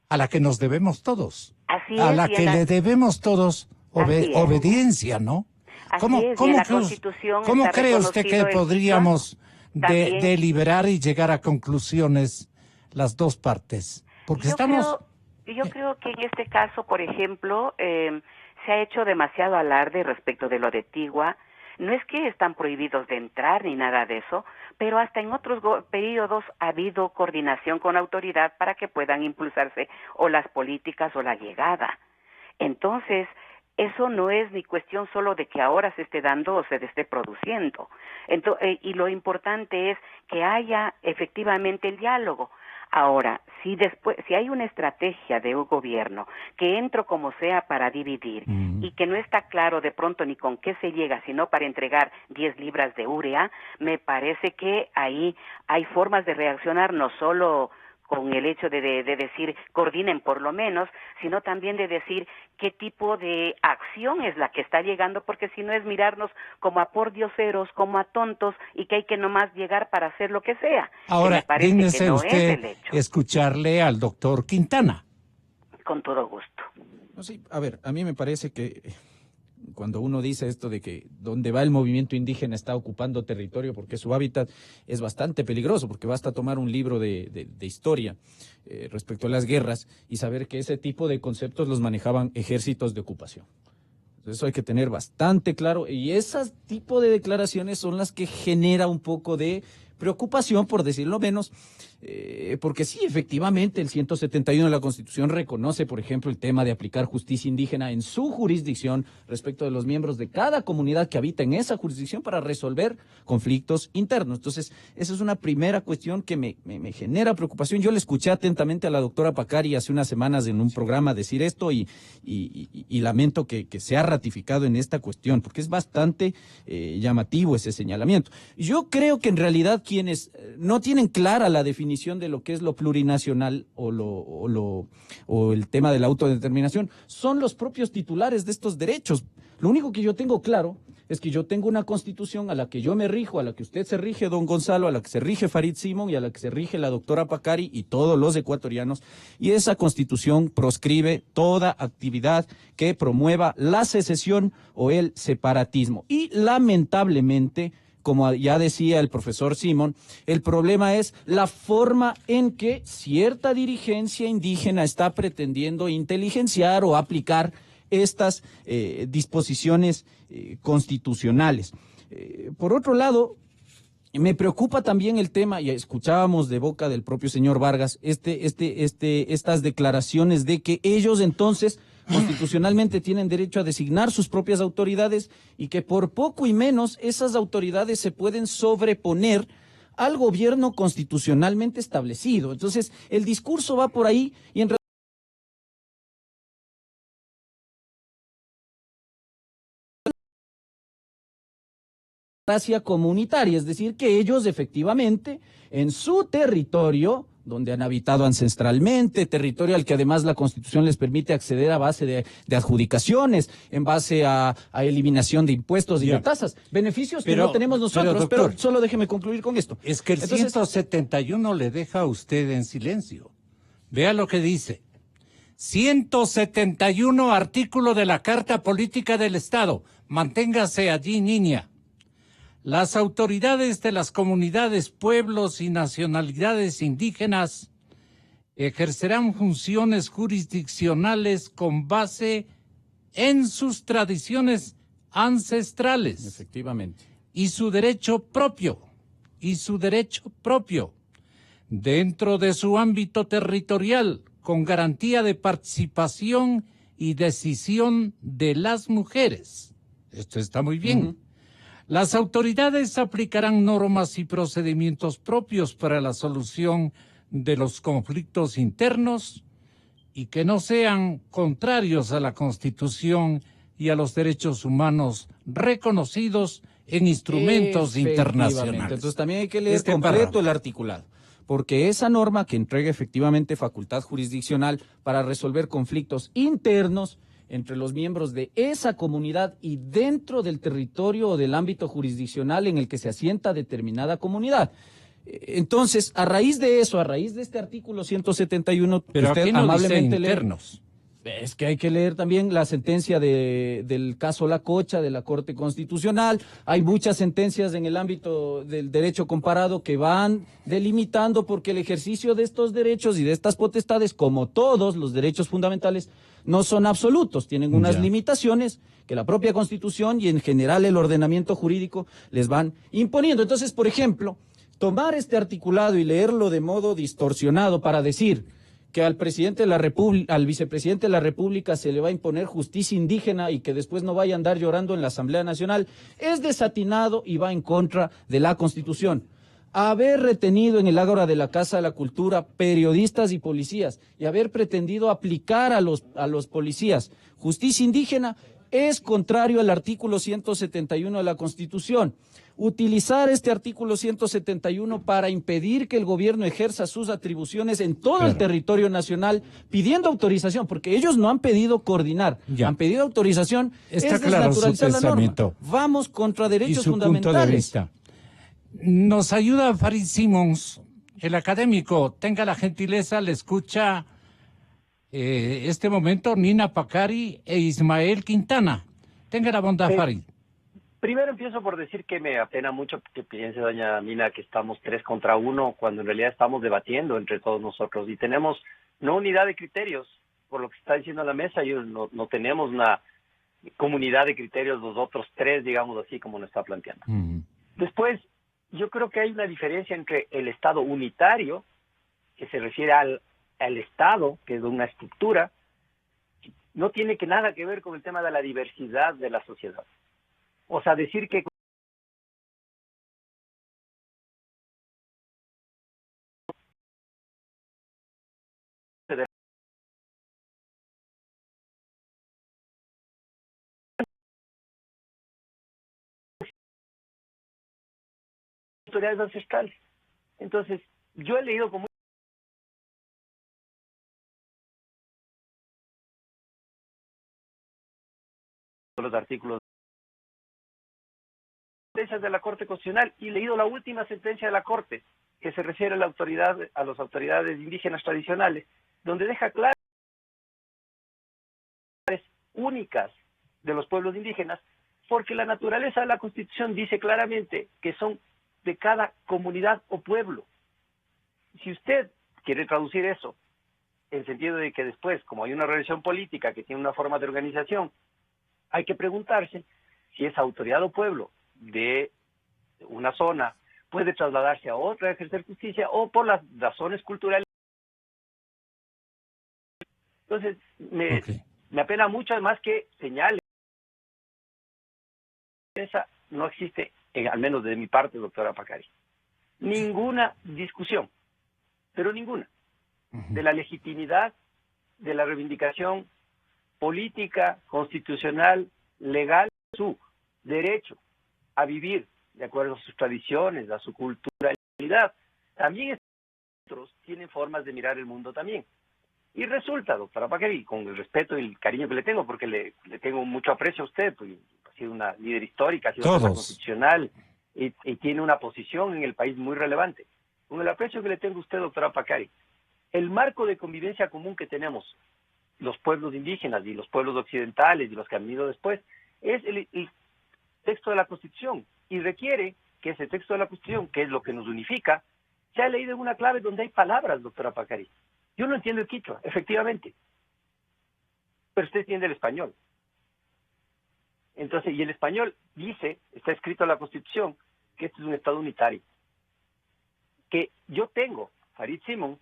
a la que nos debemos todos. Así a es, la que le debemos todos Así es. obediencia, ¿no? Así es, y en la Constitución ¿Cómo está cree usted que reconocido el podríamos también. deliberar y llegar a conclusiones las dos partes? Porque Yo estamos... creo que en este caso, por ejemplo, se ha hecho demasiado alarde respecto de lo de Tigua. No es que están prohibidos de entrar ni nada de eso, pero hasta en otros periodos ha habido coordinación con autoridad para que puedan impulsarse o las políticas o la llegada. Entonces, eso no es ni cuestión solo de que ahora se esté dando o se esté produciendo. Y lo importante es que haya efectivamente el diálogo. Ahora, si hay una estrategia de un gobierno que entro como sea para dividir y que no está claro de pronto ni con qué se llega, sino para entregar 10 libras de urea, me parece que ahí hay formas de reaccionar, no solo con el hecho de decir coordinen por lo menos, sino también de decir qué tipo de acción es la que está llegando, porque si no es mirarnos como a pordioseros, como a tontos, y que hay que nomás llegar para hacer lo que sea. Ahora, dígnese no usted escucharle al doctor Quintana. Con todo gusto. No, sí, a ver, a mí me parece que cuando uno dice esto de que donde va el movimiento indígena está ocupando territorio porque su hábitat, es bastante peligroso, porque basta tomar un libro de historia respecto a las guerras y saber que ese tipo de conceptos los manejaban ejércitos de ocupación. Eso hay que tener bastante claro, y ese tipo de declaraciones son las que genera un poco de preocupación, por decirlo menos, porque sí, efectivamente, el 171 de la Constitución reconoce, por ejemplo, el tema de aplicar justicia indígena en su jurisdicción respecto de los miembros de cada comunidad que habita en esa jurisdicción para resolver conflictos internos. Entonces, esa es una primera cuestión que me genera preocupación. Yo le escuché atentamente a la doctora Pacari hace unas semanas en un programa decir esto y lamento que sea ratificado en esta cuestión, porque es bastante llamativo ese señalamiento. Yo creo que en realidad quienes no tienen clara la definición de lo que es lo plurinacional o el tema de la autodeterminación son los propios titulares de estos derechos. Lo único que yo tengo claro es que yo tengo una constitución a la que yo me rijo, a la que usted se rige, don Gonzalo, a la que se rige Farid Simón y a la que se rige la doctora Pacari y todos los ecuatorianos, y esa constitución proscribe toda actividad que promueva la secesión o el separatismo. Y lamentablemente, como ya decía el profesor Simón, el problema es la forma en que cierta dirigencia indígena está pretendiendo inteligenciar o aplicar estas disposiciones constitucionales. Por otro lado, me preocupa también el tema, y escuchábamos de boca del propio señor Vargas, estas declaraciones de que ellos entonces constitucionalmente tienen derecho a designar sus propias autoridades y que por poco y menos esas autoridades se pueden sobreponer al gobierno constitucionalmente establecido. Entonces, el discurso va por ahí y en democracia comunitaria, es decir, que ellos efectivamente en su territorio, donde han habitado ancestralmente, territorio al que además la Constitución les permite acceder a base de adjudicaciones, en base a eliminación de impuestos y de tasas, beneficios que no tenemos nosotros, pero solo déjeme concluir con esto. Es que el 171 le deja a usted en silencio. Vea lo que dice. 171 artículo de la Carta Política del Estado. Manténgase allí, niña. Las autoridades de las comunidades, pueblos y nacionalidades indígenas ejercerán funciones jurisdiccionales con base en sus tradiciones ancestrales. Efectivamente. Y su derecho propio. Dentro de su ámbito territorial, con garantía de participación y decisión de las mujeres. Esto está muy bien. Las autoridades aplicarán normas y procedimientos propios para la solución de los conflictos internos y que no sean contrarios a la Constitución y a los derechos humanos reconocidos en instrumentos internacionales. Entonces también hay que leer completo el articulado, porque esa norma que entrega efectivamente facultad jurisdiccional para resolver conflictos internos entre los miembros de esa comunidad y dentro del territorio o del ámbito jurisdiccional en el que se asienta determinada comunidad. Entonces, a raíz de eso, a raíz de este artículo 171, pero usted aquí no amablemente dice internos. Es que hay que leer también la sentencia del caso La Cocha de la Corte Constitucional. Hay muchas sentencias en el ámbito del derecho comparado que van delimitando, porque el ejercicio de estos derechos y de estas potestades, como todos los derechos fundamentales, no son absolutos, tienen unas limitaciones que la propia Constitución y en general el ordenamiento jurídico les van imponiendo. Entonces, por ejemplo, tomar este articulado y leerlo de modo distorsionado para decir que al presidente de la República, al vicepresidente de la República se le va a imponer justicia indígena y que después no vaya a andar llorando en la Asamblea Nacional, es desatinado y va en contra de la Constitución. Haber retenido en el Ágora de la Casa de la Cultura periodistas y policías y haber pretendido aplicar a los policías justicia indígena es contrario al artículo 171 de la Constitución. Utilizar este artículo 171 para impedir que el gobierno ejerza sus atribuciones en todo el territorio nacional, pidiendo autorización, porque ellos no han pedido coordinar, han pedido autorización, está es claro desnaturalizar su la norma. pensamiento. Vamos contra derechos y su fundamentales. Punto de vista. Nos ayuda Farid Simons, el académico. Tenga la gentileza, le escucha este momento Nina Pacari e Ismael Quintana. Tenga la bondad, Farid. Primero empiezo por decir que me apena mucho que piense doña Nina que estamos 3 contra 1, cuando en realidad estamos debatiendo entre todos nosotros y tenemos no unidad de criterios, por lo que está diciendo la mesa, y no tenemos una comunidad de criterios los otros 3, digamos así, como nos está planteando. Después, yo creo que hay una diferencia entre el Estado unitario, que se refiere al Estado, que es una estructura, no tiene que nada que ver con el tema de la diversidad de la sociedad. O sea, decir que autoridades ancestrales. Entonces, yo he leído como los artículos de la Corte Constitucional y leído la última sentencia de la Corte que se refiere a las autoridades indígenas tradicionales, donde deja claras únicas de los pueblos indígenas, porque la naturaleza de la Constitución dice claramente que son de cada comunidad o pueblo. Si usted quiere traducir eso en sentido de que después, como hay una relación política que tiene una forma de organización, hay que preguntarse si esa autoridad o pueblo de una zona puede trasladarse a otra a ejercer justicia o por las razones culturales. Entonces, Me apena mucho más que señales. Esa no existe, al menos de mi parte, doctora Pacari. Ninguna discusión, pero ninguna, de la legitimidad de la reivindicación política, constitucional, legal, su derecho a vivir de acuerdo a sus tradiciones, a su culturalidad. También otros tienen formas de mirar el mundo también. Y resulta, doctora Pacari, con el respeto y el cariño que le tengo, porque le tengo mucho aprecio a usted, pues, ha sido una líder histórica, ha sido una constitucional y tiene una posición en el país muy relevante. Con el aprecio que le tengo a usted, doctora Pacari, el marco de convivencia común que tenemos los pueblos indígenas y los pueblos occidentales y los que han venido después, es el texto de la Constitución, y requiere que ese texto de la Constitución, que es lo que nos unifica, sea leído en una clave donde hay palabras, doctora Pacari. Yo no entiendo el quichua, efectivamente, pero usted entiende el español. Entonces, y el español dice, está escrito en la Constitución, que este es un Estado unitario. Que yo tengo, Farid Simón,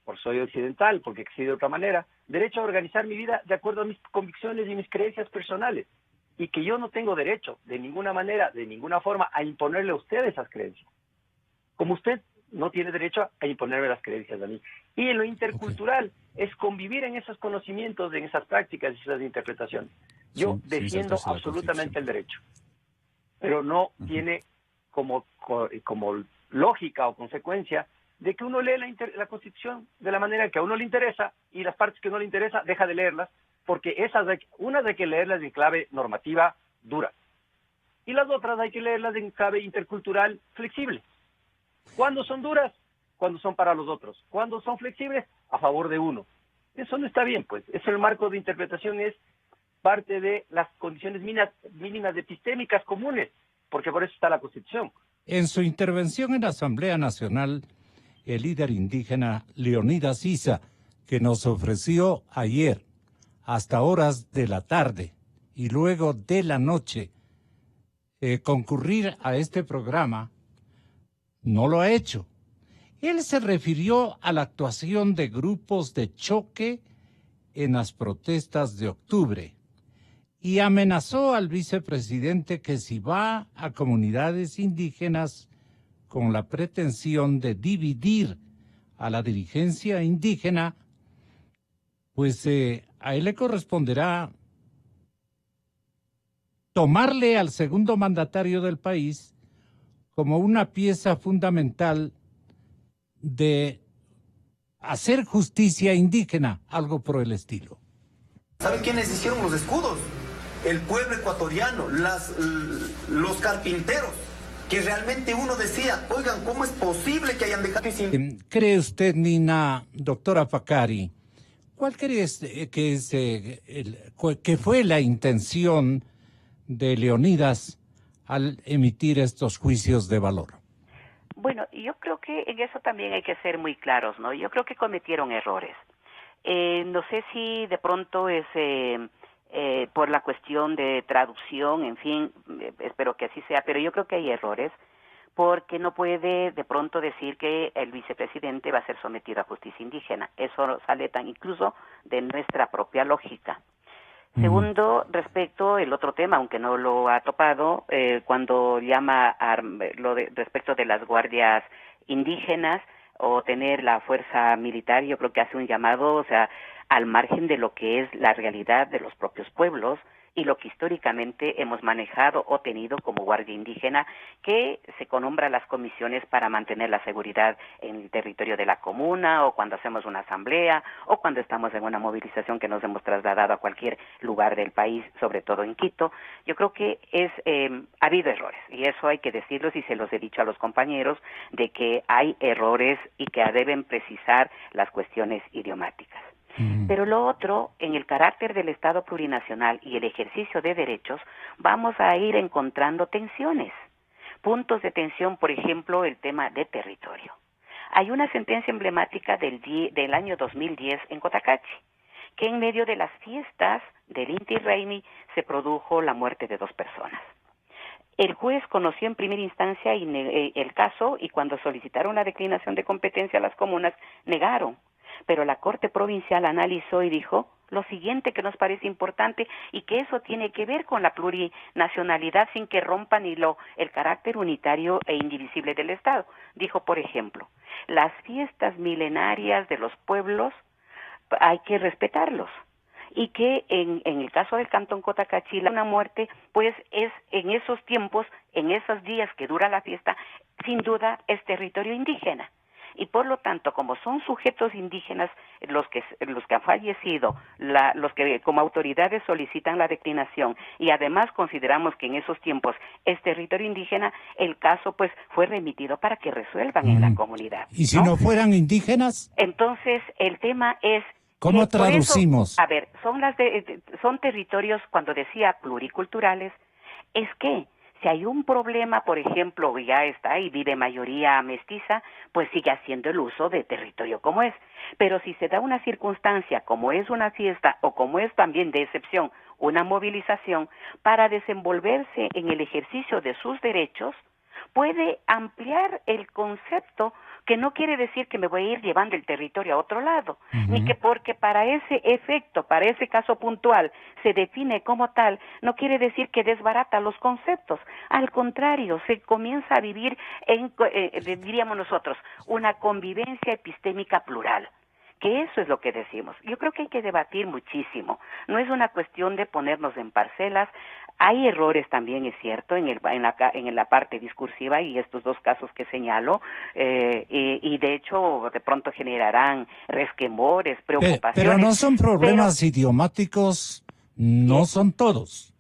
por soy occidental, porque existe de otra manera, derecho a organizar mi vida de acuerdo a mis convicciones y mis creencias personales. Y que yo no tengo derecho, de ninguna manera, de ninguna forma, a imponerle a usted esas creencias. Como usted no tiene derecho a imponerme las creencias a mí. Y en lo intercultural es convivir en esos conocimientos, en esas prácticas y esas interpretaciones. Yo defiendo absolutamente el derecho, pero no tiene como lógica o consecuencia de que uno lee la Constitución de la manera que a uno le interesa y las partes que no le interesa deja de leerlas, porque unas hay que leerlas en clave normativa dura y las otras hay que leerlas en clave intercultural flexible. ¿Cuándo son duras? Cuando son para los otros. ¿Cuándo son flexibles? A favor de uno. Eso no está bien, pues. Eso, el marco de interpretación es parte de las condiciones mínimas epistémicas comunes, porque por eso está la Constitución. En su intervención en la Asamblea Nacional, el líder indígena Leonidas Issa, que nos ofreció ayer, hasta horas de la tarde y luego de la noche, concurrir a este programa, no lo ha hecho. Él se refirió a la actuación de grupos de choque en las protestas de octubre y amenazó al vicepresidente que si va a comunidades indígenas con la pretensión de dividir a la dirigencia indígena, pues a él le corresponderá tomarle al segundo mandatario del país como una pieza fundamental de hacer justicia indígena, algo por el estilo. ¿Saben quiénes hicieron los escudos? El pueblo ecuatoriano, los carpinteros, que realmente uno decía, oigan, ¿cómo es posible que hayan dejado sin... ¿Cree usted, Nina, doctora Pacari, cuál crees que fue la intención de Leonidas al emitir estos juicios de valor? Bueno, yo creo que en eso también hay que ser muy claros, ¿no? Yo creo que cometieron errores. No sé si de pronto es por la cuestión de traducción, en fin, espero que así sea, pero yo creo que hay errores porque no puede de pronto decir que el vicepresidente va a ser sometido a justicia indígena. Eso sale tan incluso de nuestra propia lógica. Segundo, respecto el otro tema, aunque no lo ha topado, cuando llama respecto de las guardias indígenas o tener la fuerza militar, yo creo que hace un llamado, o sea, al margen de lo que es la realidad de los propios pueblos y lo que históricamente hemos manejado o tenido como guardia indígena, que se nombra las comisiones para mantener la seguridad en el territorio de la comuna, o cuando hacemos una asamblea, o cuando estamos en una movilización que nos hemos trasladado a cualquier lugar del país, sobre todo en Quito. Yo creo que ha habido errores, y eso hay que decirlos, y se los he dicho a los compañeros, de que hay errores y que deben precisar las cuestiones idiomáticas. Pero lo otro, en el carácter del Estado plurinacional y el ejercicio de derechos, vamos a ir encontrando tensiones. Puntos de tensión, por ejemplo, el tema de territorio. Hay una sentencia emblemática del año 2010 en Cotacachi, que en medio de las fiestas del Inti Raymi se produjo la muerte de 2 personas. El juez conoció en primera instancia el caso y cuando solicitaron la declinación de competencia a las comunas, negaron. pero la Corte Provincial analizó y dijo lo siguiente que nos parece importante y que eso tiene que ver con la plurinacionalidad sin que rompa ni el carácter unitario e indivisible del Estado. Dijo, por ejemplo, las fiestas milenarias de los pueblos hay que respetarlos. Y que en el caso del Cantón Cotacachi, una muerte, pues es en esos tiempos, en esos días que dura la fiesta, sin duda es territorio indígena. Y por lo tanto, como son sujetos indígenas los que han fallecido, los que como autoridades solicitan la declinación, y además consideramos que en esos tiempos es territorio indígena, el caso pues fue remitido para que resuelvan en la comunidad. ¿Y si no fueran indígenas? Entonces, el tema es ¿cómo traducimos? Eso, a ver, son territorios, cuando decía pluriculturales, es que si hay un problema, por ejemplo, ya está y vive mayoría mestiza, pues sigue haciendo el uso de territorio como es. Pero si se da una circunstancia, como es una fiesta o como es también de excepción, una movilización, para desenvolverse en el ejercicio de sus derechos, puede ampliar el concepto, que no quiere decir que me voy a ir llevando el territorio a otro lado, ni que porque para ese efecto, para ese caso puntual, se define como tal, no quiere decir que desbarata los conceptos. Al contrario, se comienza a vivir diríamos nosotros, una convivencia epistémica plural. Que eso es lo que decimos. Yo creo que hay que debatir muchísimo. No es una cuestión de ponernos en parcelas. Hay errores también, es cierto, en la parte discursiva, y estos dos casos que señalo, y de hecho de pronto generarán resquemores, preocupaciones. Pero no son problemas idiomáticos, no son todos.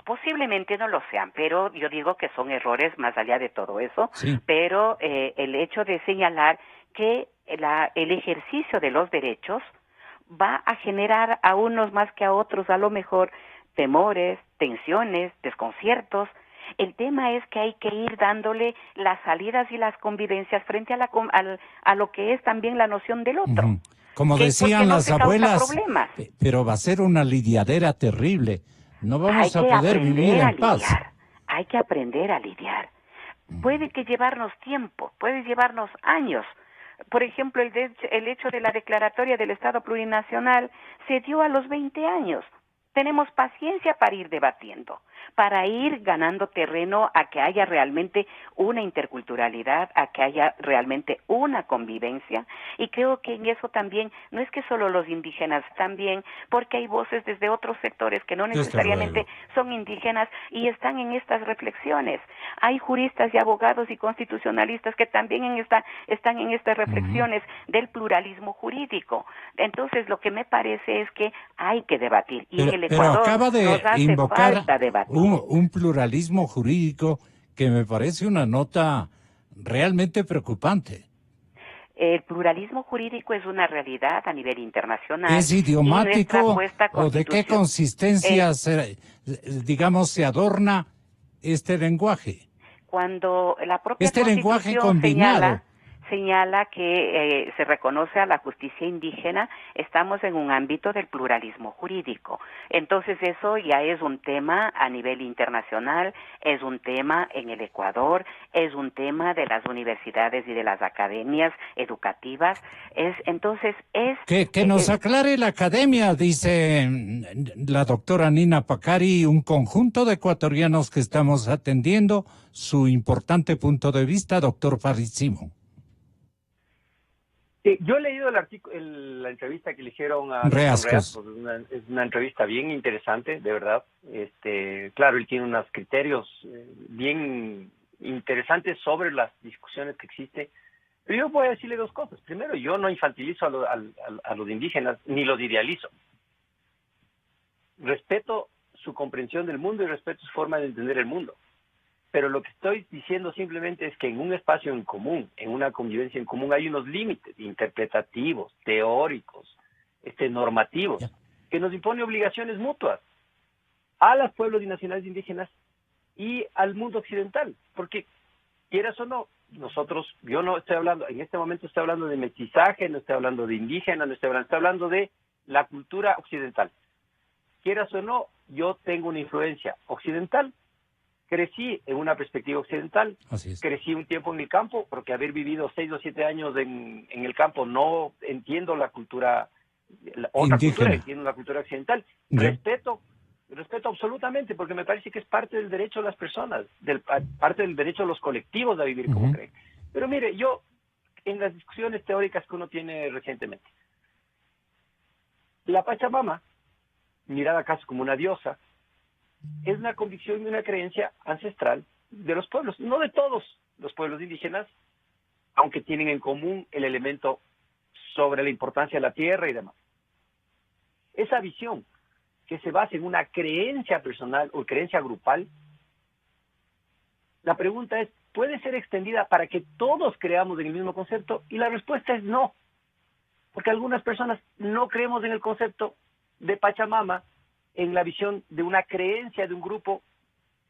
Posiblemente no lo sean, pero yo digo que son errores más allá de todo eso. Sí. Pero el hecho de señalar que el ejercicio de los derechos va a generar a unos más que a otros, a lo mejor, temores, tensiones, desconciertos. El tema es que hay que ir dándole las salidas y las convivencias frente a lo que es también la noción del otro. Como decían las abuelas, pero va a ser una lidiadera terrible. No vamos a poder vivir en paz. Hay que aprender a lidiar. Puede que llevarnos tiempo, puede llevarnos años. Por ejemplo, el hecho de la declaratoria del Estado plurinacional se dio a los 20 años. Tenemos paciencia para ir debatiendo, para ir ganando terreno a que haya realmente una interculturalidad, a que haya realmente una convivencia, y creo que en eso también no es que solo los indígenas, también porque hay voces desde otros sectores que no necesariamente son indígenas y están en estas reflexiones. Hay juristas y abogados y constitucionalistas que también están en estas reflexiones del pluralismo jurídico. Entonces, lo que me parece es que hay que debatir, y el Ecuador acaba de nos hace invocar falta debatir. Un pluralismo jurídico que me parece una nota realmente preocupante. El pluralismo jurídico es una realidad a nivel internacional. ¿Es idiomático o de qué consistencia, digamos, se adorna este lenguaje? Cuando la propia lenguaje combinado señala que se reconoce a la justicia indígena, estamos en un ámbito del pluralismo jurídico. Entonces eso ya es un tema a nivel internacional, es un tema en el Ecuador, es un tema de las universidades y de las academias educativas. Que nos aclare la academia, dice la doctora Nina Pacari, un conjunto de ecuatorianos que estamos atendiendo su importante punto de vista, doctor Farid Simón. Yo he leído la entrevista que le hicieron a Reascos. Es una entrevista bien interesante, de verdad. Claro, él tiene unos criterios bien interesantes sobre las discusiones que existen. Pero yo voy a decirle dos cosas. Primero, yo no infantilizo a los indígenas, ni los idealizo. Respeto su comprensión del mundo y respeto su forma de entender el mundo. Pero lo que estoy diciendo simplemente es que en un espacio en común, en una convivencia en común, hay unos límites interpretativos, teóricos, normativos, que nos impone obligaciones mutuas a los pueblos y nacionales indígenas y al mundo occidental. Porque, quieras o no, yo no estoy hablando, en este momento estoy hablando de mestizaje, no estoy hablando de indígena, estoy hablando de la cultura occidental. Quieras o no, yo tengo una influencia occidental crecí en una perspectiva occidental, Así es. crecí un tiempo en el campo, porque haber vivido 6 o 7 años en el campo no entiendo la cultura, otra Indígena. cultura, entiendo la cultura occidental. Ya. Respeto absolutamente, porque me parece que es parte del derecho de las personas, parte del derecho de los colectivos a vivir como creen. Pero mire, yo, en las discusiones teóricas que uno tiene recientemente, la Pachamama, mirada casi como una diosa, es una convicción y una creencia ancestral de los pueblos, no de todos los pueblos indígenas, aunque tienen en común el elemento sobre la importancia de la tierra y demás. Esa visión que se basa en una creencia personal o creencia grupal, la pregunta es, ¿puede ser extendida para que todos creamos en el mismo concepto? Y la respuesta es no, porque algunas personas no creemos en el concepto de Pachamama, en la visión de una creencia de un grupo,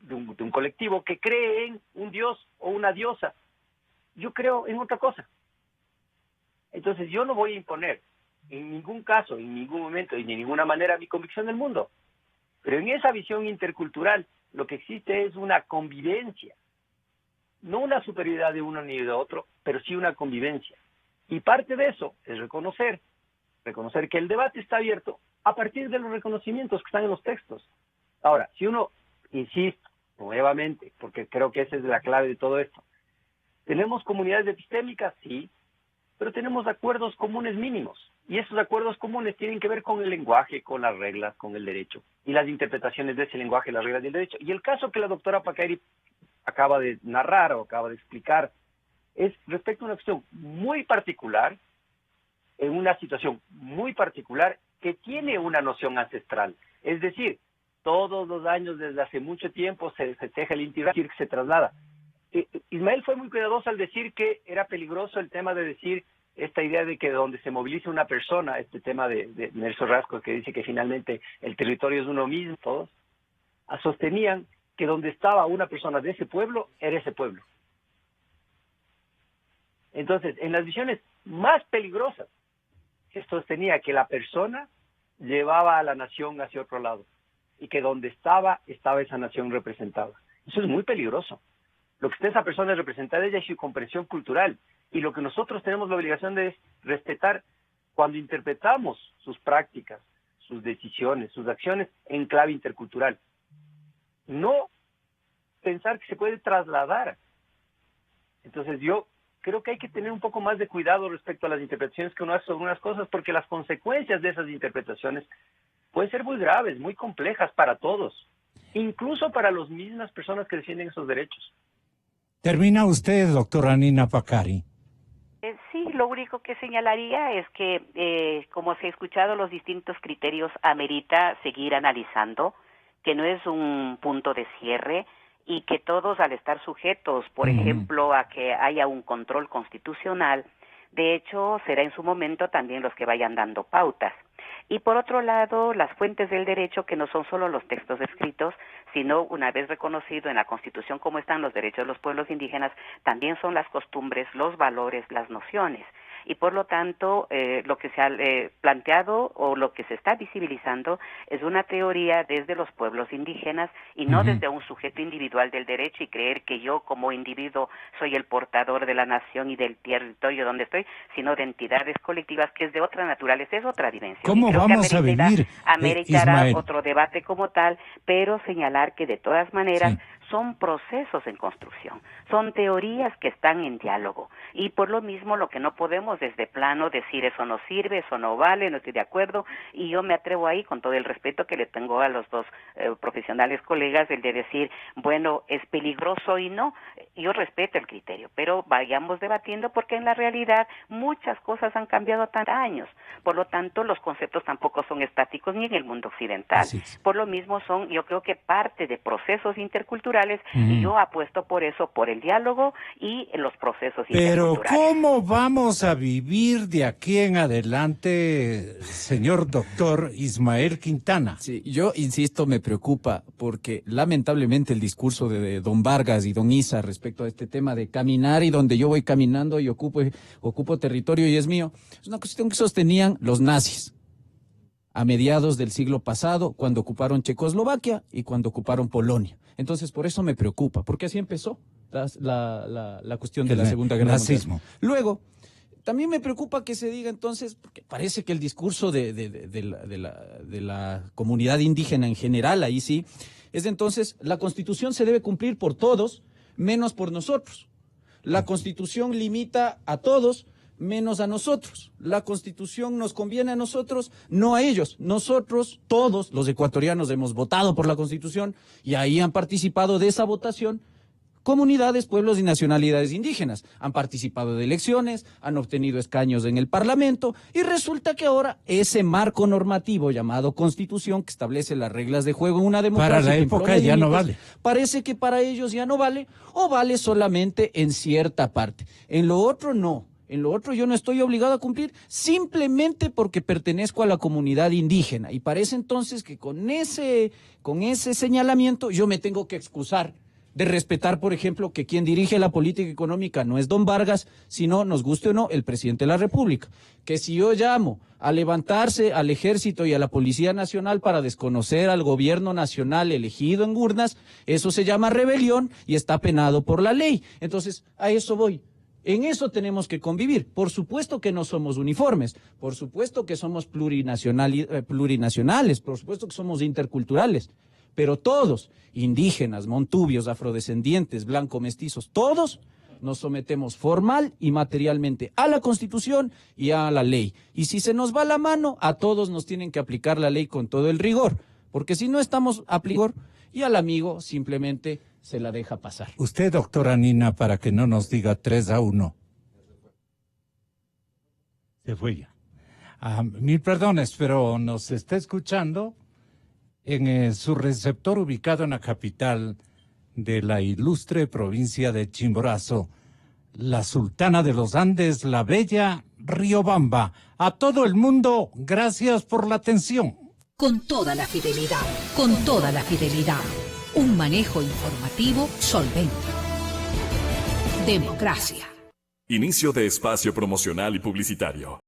de un colectivo que cree en un dios o una diosa. Yo creo en otra cosa. Entonces yo no voy a imponer en ningún caso, en ningún momento y de ninguna manera mi convicción del mundo. Pero en esa visión intercultural lo que existe es una convivencia. No una superioridad de uno ni de otro, pero sí una convivencia. Y parte de eso es reconocer que el debate está abierto a partir de los reconocimientos que están en los textos. Ahora, si uno, insisto, nuevamente, porque creo que esa es la clave de todo esto, ¿tenemos comunidades epistémicas? Sí, pero tenemos acuerdos comunes mínimos. Y esos acuerdos comunes tienen que ver con el lenguaje, con las reglas, con el derecho, y las interpretaciones de ese lenguaje, las reglas del derecho. Y el caso que la doctora Pacari acaba de narrar o acaba de explicar es respecto a una cuestión muy particular, en una situación muy particular, que tiene una noción ancestral. Es decir, todos los años, desde hace mucho tiempo, se festeja el Inti Raymi, que se traslada. Ismael fue muy cuidadoso al decir que era peligroso el tema de decir esta idea de que donde se moviliza una persona, este tema de Nelson Rasco, que dice que finalmente el territorio es uno mismo, todos, sostenían que donde estaba una persona de ese pueblo, era ese pueblo. Entonces, en las visiones más peligrosas, se sostenía que la persona llevaba a la nación hacia otro lado y que donde estaba esa nación representada. Eso es muy peligroso. Lo que está esa persona es representar ella y su comprensión cultural. Y lo que nosotros tenemos la obligación de es respetar cuando interpretamos sus prácticas, sus decisiones, sus acciones en clave intercultural. No pensar que se puede trasladar. Entonces yo creo que hay que tener un poco más de cuidado respecto a las interpretaciones que uno hace sobre unas cosas, porque las consecuencias de esas interpretaciones pueden ser muy graves, muy complejas para todos, incluso para las mismas personas que defienden esos derechos. ¿Termina usted, doctora Nina Pacari? Sí, lo único que señalaría es que, como se ha escuchado, los distintos criterios amerita seguir analizando, que no es un punto de cierre, y que todos, al estar sujetos, por ejemplo, a que haya un control constitucional, de hecho, será en su momento también los que vayan dando pautas. Y por otro lado, las fuentes del derecho, que no son solo los textos escritos, sino una vez reconocido en la Constitución cómo están los derechos de los pueblos indígenas, también son las costumbres, los valores, las nociones. Y por lo tanto, lo que se ha planteado o lo que se está visibilizando es una teoría desde los pueblos indígenas y no desde un sujeto individual del derecho y creer que yo como individuo soy el portador de la nación y del territorio donde estoy, sino de entidades colectivas que es de otra naturaleza, es otra dimensión. ¿Cómo vamos a vivir, ameritará Ismael? otro debate como tal, pero señalar que de todas maneras son procesos en construcción, son teorías que están en diálogo y por lo mismo lo que no podemos desde plano decir eso no sirve, eso no vale, no estoy de acuerdo y yo me atrevo ahí con todo el respeto que le tengo a los dos profesionales colegas, el de decir, bueno, es peligroso y no, yo respeto el criterio, pero vayamos debatiendo porque en la realidad muchas cosas han cambiado tantos años, por lo tanto los conceptos tampoco son estáticos ni en el mundo occidental, por lo mismo son yo creo que parte de procesos interculturales y yo apuesto por eso, por el diálogo y los procesos interculturales. Pero ¿cómo vamos a vivir de aquí en adelante, señor doctor Ismael Quintana? Sí, yo insisto, me preocupa porque lamentablemente el discurso de don Vargas y don Isa respecto a este tema de caminar y donde yo voy caminando y ocupo territorio y es mío, es una cuestión que sostenían los nazis. a mediados del siglo pasado, cuando ocuparon Checoslovaquia y cuando ocuparon Polonia. Entonces, por eso me preocupa, porque así empezó la cuestión de la Segunda Guerra Mundial. Luego, también me preocupa que se diga entonces, porque parece que el discurso de la comunidad indígena en general, ahí sí, es entonces, la Constitución se debe cumplir por todos, menos por nosotros. La Constitución limita a todos, menos a nosotros. La Constitución nos conviene a nosotros, no a ellos. Nosotros, todos los ecuatorianos, hemos votado por la Constitución y ahí han participado de esa votación comunidades, pueblos y nacionalidades indígenas. Han participado de elecciones, han obtenido escaños en el Parlamento y resulta que ahora ese marco normativo llamado Constitución, que establece las reglas de juego en una democracia, para la época ya no vale. Parece que para ellos ya no vale o vale solamente en cierta parte. En lo otro no. En lo otro yo no estoy obligado a cumplir simplemente porque pertenezco a la comunidad indígena. Y parece entonces que con ese señalamiento yo me tengo que excusar de respetar, por ejemplo, que quien dirige la política económica no es don Vargas, sino, nos guste o no, el presidente de la República. Que si yo llamo a levantarse al Ejército y a la Policía Nacional para desconocer al gobierno nacional elegido en urnas, eso se llama rebelión y está penado por la ley. Entonces, a eso voy. En eso tenemos que convivir. Por supuesto que no somos uniformes, por supuesto que somos plurinacionales, por supuesto que somos interculturales, pero todos, indígenas, montubios, afrodescendientes, blanco-mestizos, todos nos sometemos formal y materialmente a la Constitución y a la ley. Y si se nos va la mano, a todos nos tienen que aplicar la ley con todo el rigor, porque si no estamos a rigor y al amigo simplemente se la deja pasar. Usted, doctora Nina, para que no nos diga 3-1. Se fue ya. Mil perdones, pero nos está escuchando en su receptor ubicado en la capital de la ilustre provincia de Chimborazo, la Sultana de los Andes, la bella Riobamba. A todo el mundo, gracias por la atención. Con toda la fidelidad, con toda la fidelidad. Un manejo informativo solvente. Democracia. Inicio de espacio promocional y publicitario.